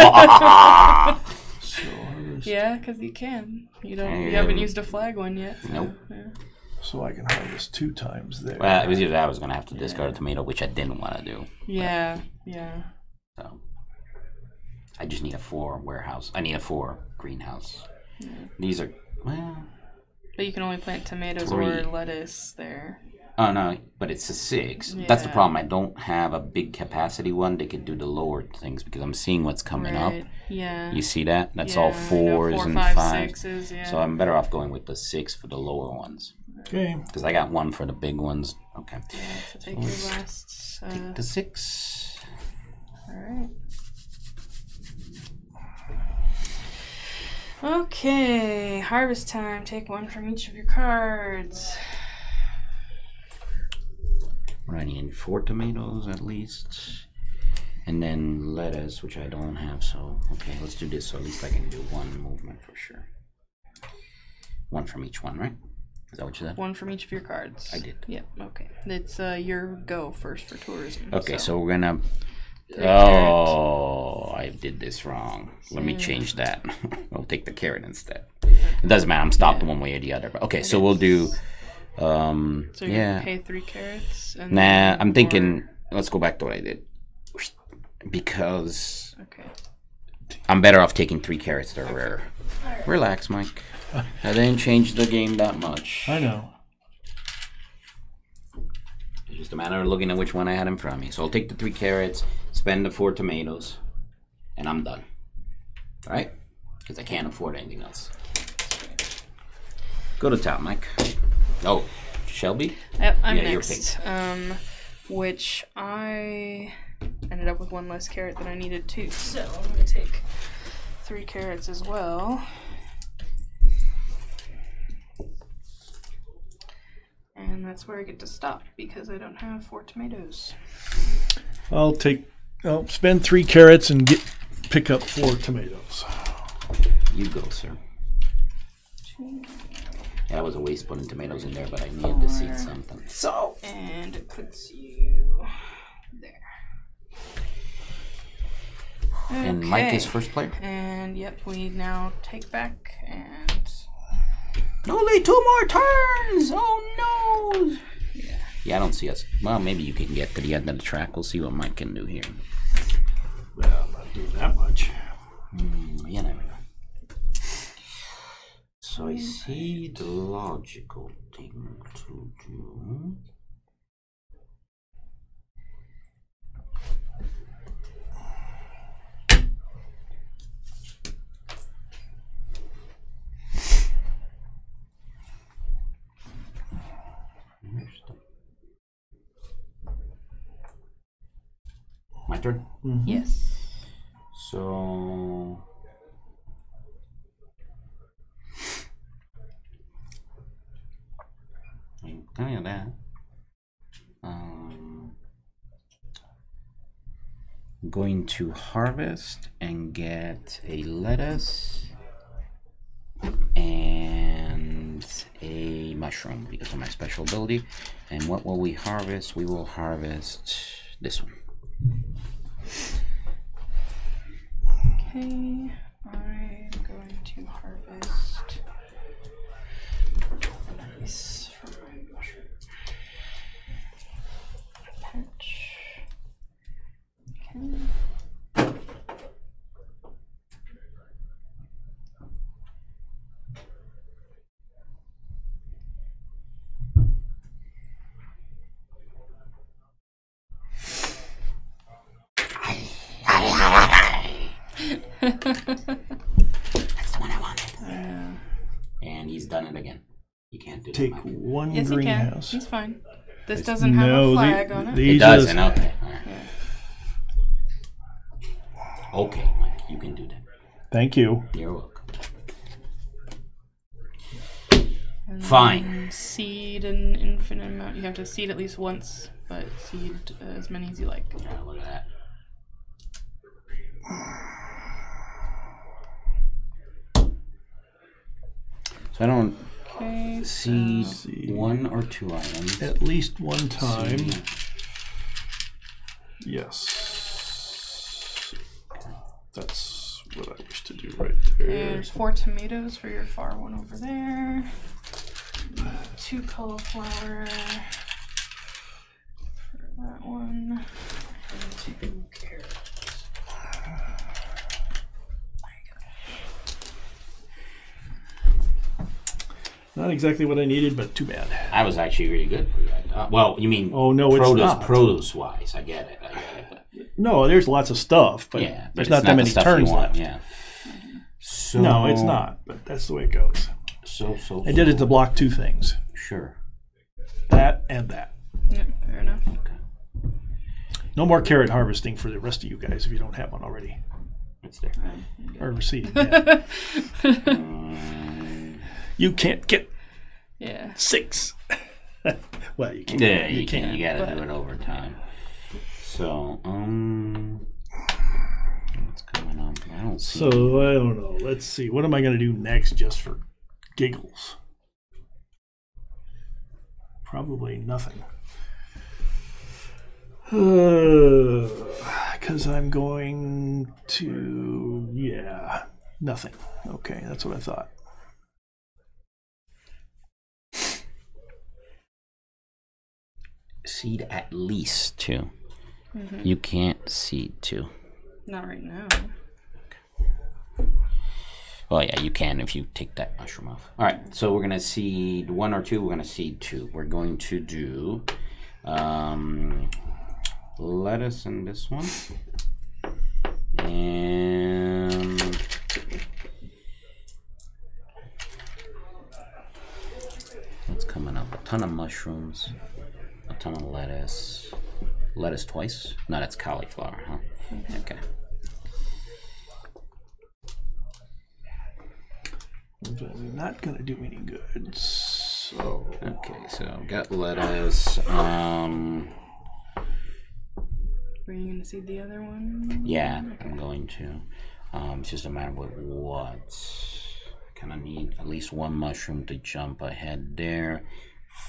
harvest. Yeah, because you can. You don't. You Um, haven't used a flag one yet. So, Nope. yeah. So I can harvest 2 times there. Well, it was either that I was going to have to discard a tomato, which I didn't want to do. Yeah. Yeah. So I just need a 4 warehouse. I need a 4 greenhouse. These are, well, But you can only plant tomatoes 3. or lettuce there. oh no, but it's a 6. That's the Yeah. problem. I don't have a big capacity one that could do the lower things because I'm seeing what's coming up. Right. Yeah. You see that? That's Yeah, all I know, 4s 4, and 5, 5s. 6s, yeah. So I'm better off going with the 6 for the lower ones. Okay. Because I got 1 for the big ones. Okay. Yeah, so take your last. Take the 6. All right. Okay, harvest time. Take 1 from each of your cards. What do I need? 4 tomatoes at least. And then lettuce, which I don't have. So, okay, let's do this. So at least I can do 1 movement for sure. 1 from each one, right? Is that what you said? 1 from each of your cards. I did. Yep. Okay. It's your go first for tourism. Okay, so we're gonna. Take Oh, I did this wrong. Let me change that. We'll take the carrot instead. It doesn't matter. I'm stopped one way or the other. But okay, so we'll do. So you're yeah. gonna pay 3 carrots. And Nah, then I'm thinking. Let's go back to what I did. Because Okay. I'm better off taking 3 carrots. They're rare. Relax, Mike. I didn't change the game that much. I know. It's just a matter of looking at which one I had in front of me. So I'll take the 3 carrots, spend the 4 tomatoes, and I'm done. Right? Because I can't afford anything else. Go to top, Mike. Oh, Shelby? Yep, I'm Yeah, you're next. Which I ended up with 1 less carrot than I needed to. So I'm gonna take 3 carrots as well. And that's where I get to stop because I don't have 4 tomatoes. I'll spend 3 carrots and pick up 4 tomatoes. You go, sir. Yeah, that was a waste putting tomatoes in there, but I needed to seed something. So, And it puts you there. and Mike is Okay. first player. And yep, we now take back and Only 2 more turns! Oh no! Yeah, I don't see us. Well, maybe you can get to the end of the track. We'll see what Mike can do here. Well, I'm not doing that much. You never know. So I see the logical thing to do. My turn? Yes. So I can tell you that. I'm going to harvest and get a lettuce and a mushroom because of my special ability. And what will we harvest? We will harvest this one. Okay, I'm going to harvest nice for my mushroom patch. Okay. That's the one I wanted. And he's done it again. You can't do Take that. one Yes, he can. greenhouse. He's fine. This doesn't have No, a flag on it. It doesn't. Okay. All right. Okay, Mike, you can do that. Thank you. You're welcome. And Fine. then seed an infinite amount. You have to seed at least once, but seed as many as you like. Yeah, look at that. So I don't Okay. see 1 or 2 items. At least one time. See. Yes. That's what I wish to do right there. There's 4 tomatoes for your far one over there. 2 cauliflower for that one. And 2 carrots. Not exactly what I needed, but too bad. That was actually really good for you. Well, you mean Oh, no, it's produce, not. produce-wise. I get it. No, there's lots of stuff, but Yeah, but there's it's not that the many stuff you turns want, left. Yeah. So, No, it's not, but that's the way it goes. So I did it to block 2 things. Sure. That and that. Yep, fair enough. No more carrot harvesting for the rest of you guys if you don't have one already. It's there. Or seed. Yeah. You can't get Yeah. 6. Well, you can't. Yeah, you can't. You gotta but- do it over time. So, what's coming up? I don't see. So, I don't know. Let's see. What am I going to do next just for giggles? Probably nothing. Because I'm going to... Yeah, nothing. Okay, that's what I thought. Seed at least 2. You can't seed 2. Not right now. Well, yeah, you can if you take that mushroom off. All right, so we're gonna seed 1 or 2. We're gonna seed 2. We're going to do lettuce in this one, and what's coming up? A ton of mushrooms, a ton of lettuce. Lettuce twice? No, that's cauliflower, huh? Okay. Not going to do any good. So... Okay, so got lettuce. Were you going to see the other one? Yeah, I'm going to. It's just a matter of what. I kind of need at least 1 mushroom to jump ahead there.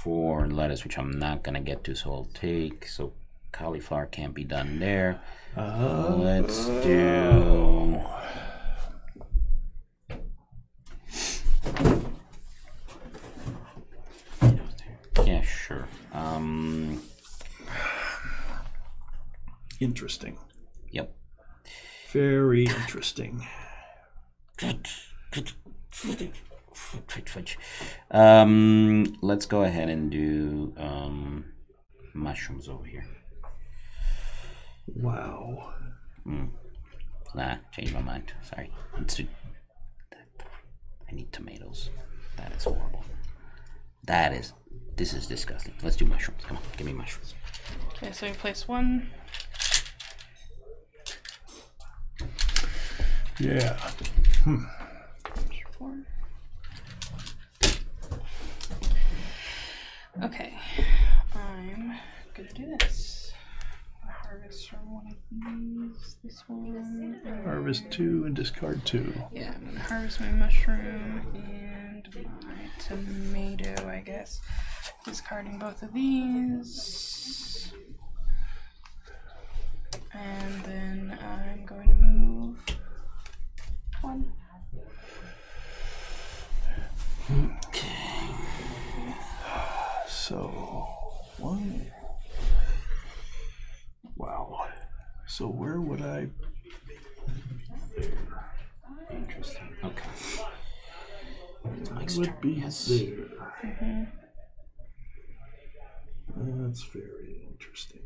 4 lettuce, which I'm not going to get to, so I'll take. So cauliflower can't be done there. Let's do... Interesting. Yep. Very interesting. Let's go ahead and do mushrooms over here. Wow. Nah, changed my mind. Sorry. I need tomatoes. That is horrible. This is disgusting. Let's do mushrooms. Come on, give me mushrooms. Okay, so you place 1. Yeah. 4. Okay, I'm gonna do this. Harvest from one of these. This one. Harvest 2 and discard 2. Yeah, I'm gonna harvest my mushroom and my tomato, I guess. Discarding both of these. And then I'm going to move 1. Okay. So, 1. Wow. So where would I... Interesting. Okay. Mike's would turn, be yes. there. That's very interesting.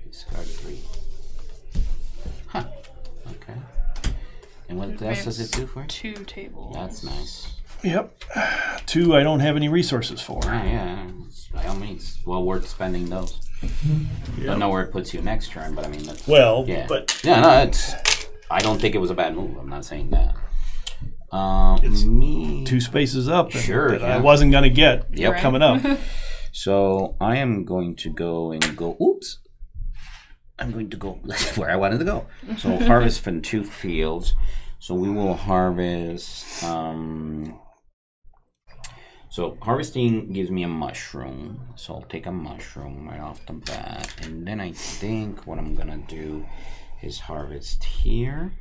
Discard 3. Huh. Okay. And what else does it do for it? 2 tables. That's nice. Yep. 2 I don't have any resources for. Ah, yeah. By all means. Well worth spending those. Yep. Don't know where it puts you next turn, but I mean, that's, Well, yeah. but Yeah, no, it's. I don't think it was a bad move. I'm not saying that. It's Me. 2 spaces up Sure, that yeah. I wasn't going to get Yep. coming up. So I am going to go and go. Oops. I'm going to go where I wanted to go. So harvest from 2 fields. So we will harvest. So harvesting gives me a mushroom. So I'll take a mushroom right off the bat, and then I think what I'm gonna do is harvest here.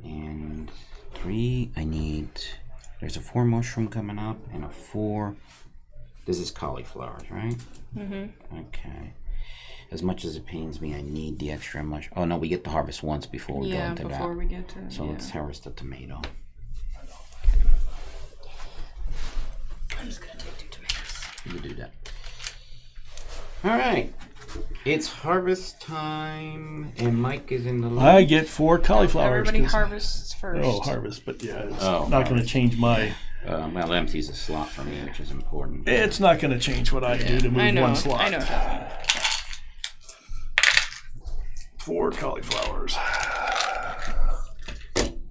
And 3. I need. There's a 4 mushroom coming up and a 4. This is cauliflowers, right? Okay. As much as it pains me, I need the extra mushroom. Oh no, we get to harvest once before we go into that. before we get to. So let's harvest the tomato. I'm just gonna take 2 tomatoes. You do that. All right. It's harvest time, and Mike is in the line. I get 4 cauliflowers. Everybody 'cause- harvests first. Oh, harvest, but yeah, it's Oh, not going to change my... Well, empties a slot for me, which is important. It's not going to change what I do to move I know. 1 slot. I know. 4 cauliflowers.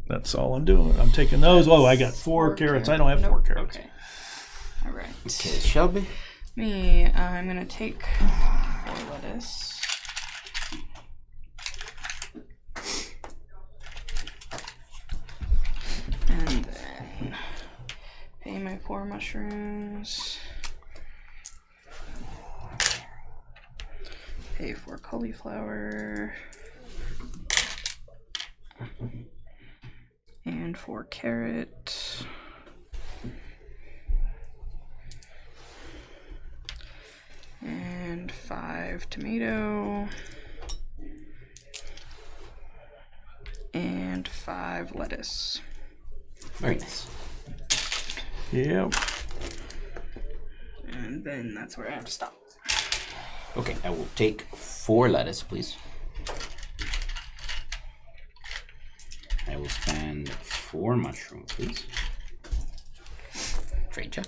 That's all I'm doing. I'm taking those. Oh, I got 4 carrots. I don't have 4 carrots. Okay. All right. Okay, Shelby. Me, I'm gonna take 4 lettuce. And then pay my 4 mushrooms. Pay for cauliflower. And 4 carrot. And 5 tomato. And 5 lettuce. Very nice. Yeah. And then that's where I have to stop. Okay, I will take 4 lettuce, please. I will spend 4 mushrooms, please. Trade check.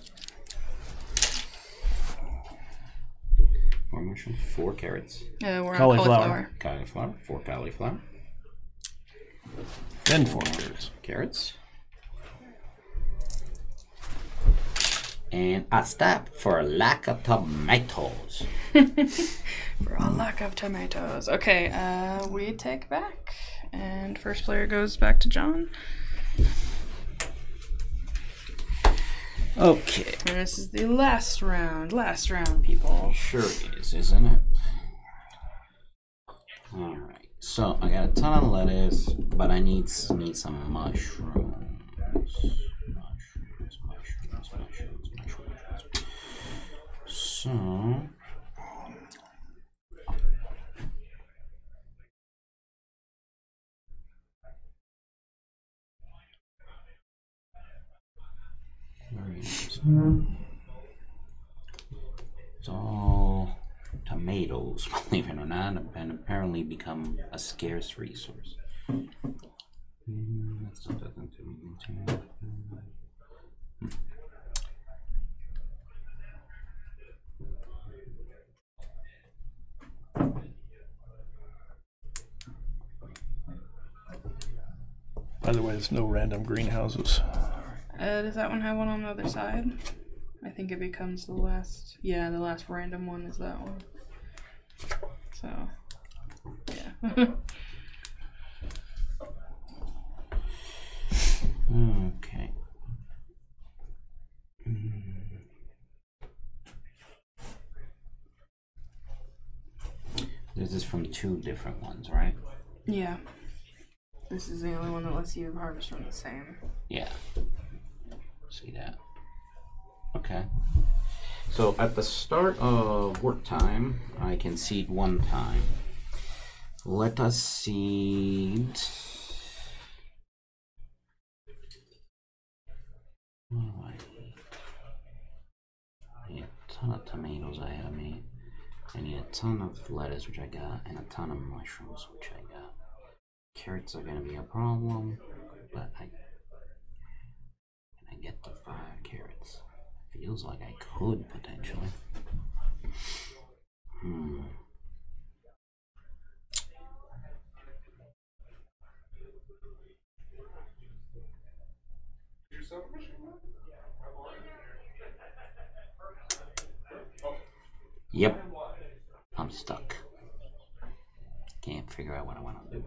4 mushrooms, 4 carrots. We're on Cauliflower. Cauliflower, 4 cauliflower. Then 4 carrots. Carrots. And a stop for lack of tomatoes. For a lack of tomatoes. Okay, we take back. And first player goes back to John. Okay. And this is the last round. Last round, people. Sure is, isn't it? Alright, So I got a ton of lettuce, but I need some mushrooms. Mushrooms. So. It's all tomatoes, believe it or not, and apparently become a scarce resource. By the way, there's no random greenhouses. Does that one have one on the other side? I think it becomes the last. Yeah, the last random one is that one. So, yeah. Okay. This is from two different ones, right? Yeah. This is the only one that lets you harvest from the same. Yeah. See that? Okay. So at the start of work time, I can seed one time. Let us seed. What do I need a ton of tomatoes. I need a ton of lettuce, which I got, and a ton of mushrooms, which I got. Carrots are gonna be a problem, but can I get to 5 carrots? Feels like I could potentially. Yep, I'm stuck. Can't figure out what I want to do.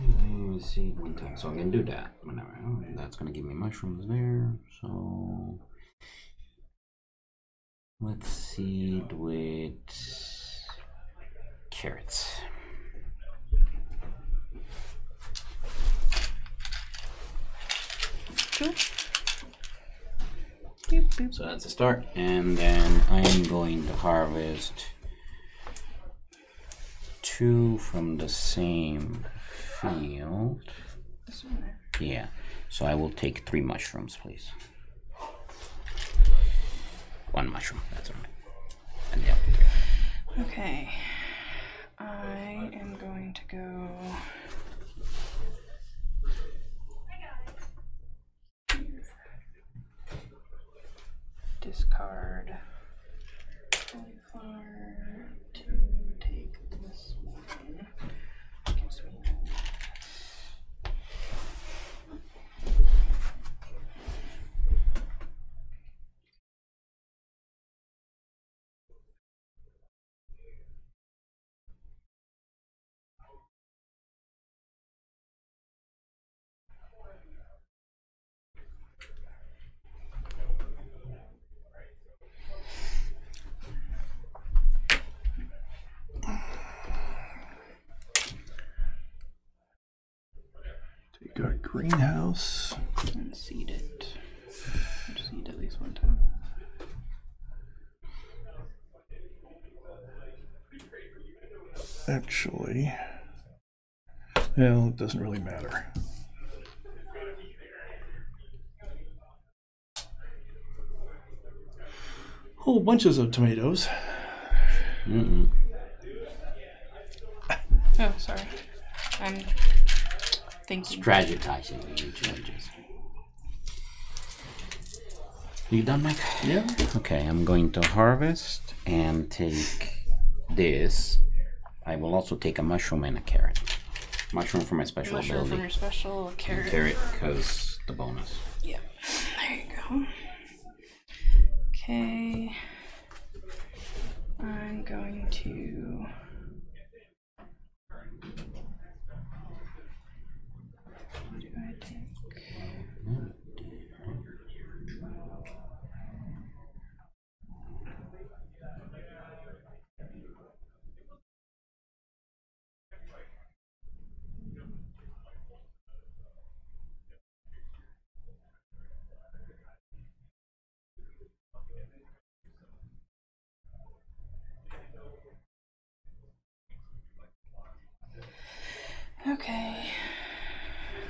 Let me see one time. So I'm gonna do that. Whenever that's gonna give me mushrooms there. So let's seed with carrots. Cool. So that's a start, and then I'm going to harvest 2 from the same field. This one there. Yeah, so I will take 3 mushrooms, please. 1 mushroom, that's all right. And yeah. Okay. I am going to go. Discard cauliflower to take this one. Gives me Take our greenhouse. and seed it. Seed at least one time. Actually, well, it doesn't really matter. Whole bunches of tomatoes. Oh, sorry. I'm thinking. Strategizing with your judges. You done, Mike? Yeah. Okay, I'm going to harvest and take this. I will also take a mushroom and a carrot. Mushroom for my special Mushroom ability. from your special, carrot. Carrot because the bonus. Yeah. There you go. Okay. I'm going to. What do I take?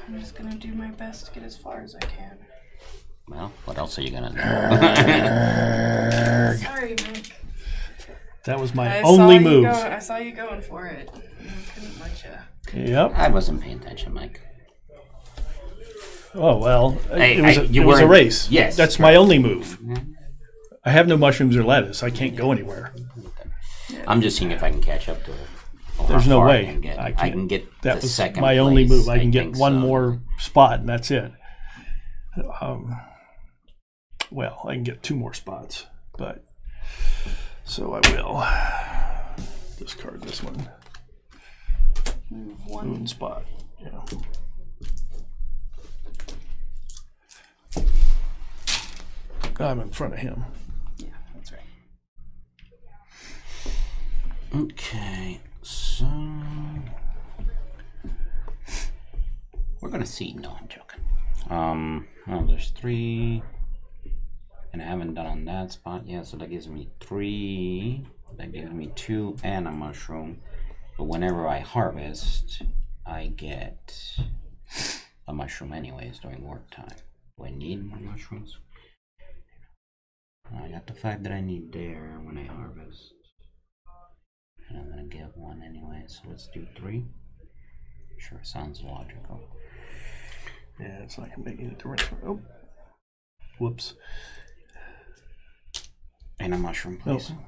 I'm just gonna do my best to get as far as I can. Well, what else are you gonna do? Sorry, Mike. That was my only move. I saw you going for it. I couldn't let you. Yep. I wasn't paying attention, Mike. Oh, well, Hey, it was a race. Yes. That's my only move. I have no mushrooms or lettuce. I can't go anywhere. I'm just seeing if I can catch up to it. Or There's how no far way. I can get That the was second my only place, move. I can get think one so. more spot, and that's it. Well, I can get 2 more spots, but so I will discard this one. Move one. Moon spot. Yeah. I'm in front of him. Yeah, that's right. Okay, so we're gonna see. No, I'm joking. Well, there's 3, and I haven't done on that spot yet, so that gives me 3. That gives me 2 and a mushroom. But whenever I harvest, I get a mushroom anyways during work time. Do I need more mushrooms? I got the 5 that I need there when I harvest. And I'm gonna get 1 anyway, so let's do 3. Sure, sounds logical. Yeah, it's not gonna make any difference. Oh, whoops. And a mushroom, please. Oh.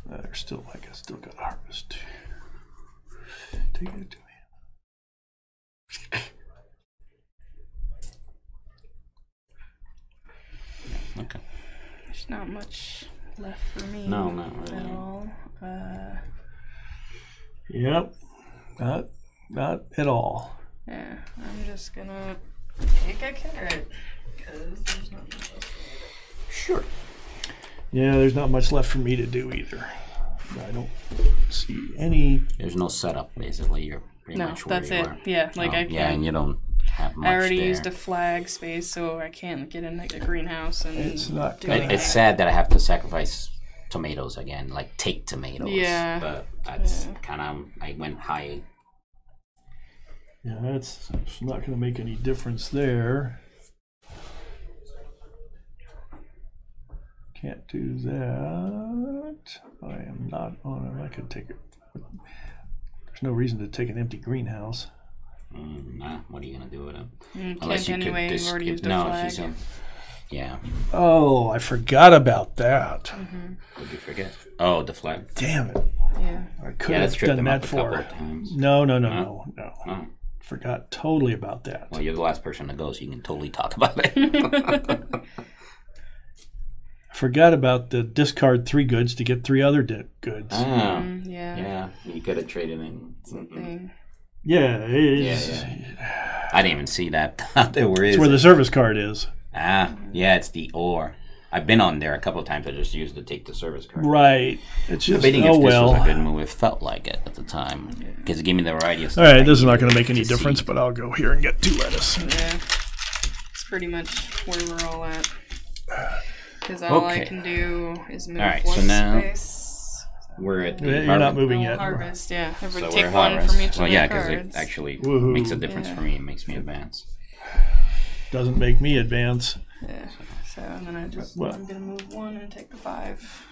There's still, I guess, still got harvest. Take it to me. Okay. There's not much left for me. No, not really. At all. Yep. Not at all. Yeah, I'm just gonna take a carrot because there's not much else. Sure. Yeah, there's not much left for me to do either. I don't see any. There's no setup, basically. You're pretty much where that's you it. are. Yeah, like I Yeah, can't. and you don't have much I already there. used a flag space, so I can't get in a greenhouse and It's not do gonna- anything. It's sad that I have to sacrifice tomatoes again, like take tomatoes. Yeah. But that's kind of, I went high. Yeah, it's not going to make any difference there. Can't do that. I am not on it. I could take it. There's no reason to take an empty greenhouse. Nah, what are you gonna do with it? Can't anyway. You've already used a flag. Yeah. Oh, I forgot about that. What did you forget? Oh, the flag. Damn it. Yeah. I could Yeah, that's have tripped done them up that a couple for. of times. No. Oh. Forgot totally about that. Well, you're the last person to go, so you can totally talk about it. Forgot about the discard 3 goods to get 3 other goods. Yeah. Yeah. You could have traded in. Thing. Yeah, it is. Yeah. I didn't even see that. Where is It's where it? the service card is. Yeah, it's the ore. I've been on there a couple of times. I just used to take the service card. Right. It's just, Debating oh if this well. was a good move. It felt like it at the time because it gave me the variety of All stuff. right, I this is not needed going to make any to difference, see. but I'll go here and get 2 lettuce. Yeah. It's pretty much where we're all at. Because all I Okay. can do is move Alright, one so now space. We're at the You're not harvest. moving We'll yet. harvest, yeah. Everybody So take we're one harvest. from each Well, of yeah, the because cards. it actually Woohoo. makes a difference Yeah. for me. It makes me advance. Doesn't make me advance. Yeah. So I'm gonna move 1 and take the 5.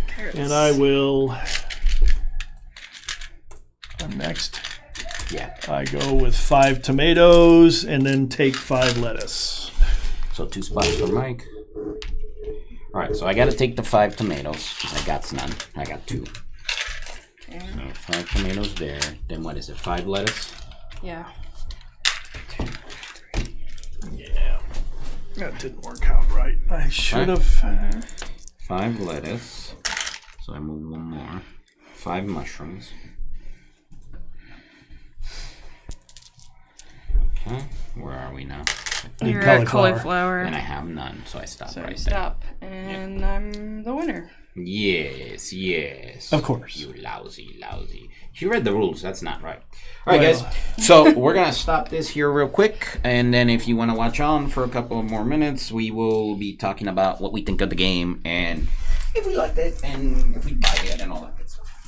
Carrots. And I will. Next, Yeah. I go with 5 tomatoes and then take 5 lettuce. So 2 spots for Mike. All right. So I got to take the 5 tomatoes. I got none. I got 2. Okay. So 5 tomatoes there. Then what is it? 5 lettuce. Yeah. Yeah. That didn't work out right. I should have. 5 lettuce. So I move 1 more. 5 mushrooms. Okay. Where are we now? You're cauliflower. at cauliflower. And I have none, so I stop So right you there. stop. And I'm the winner. Yes, yes. Of course. You lousy. You read the rules. That's not right. All right, guys. So we're going to stop this here real quick. And then if you want to watch on for a couple of more minutes, we will be talking about what we think of the game and if we liked it and if we buy it and all that good stuff.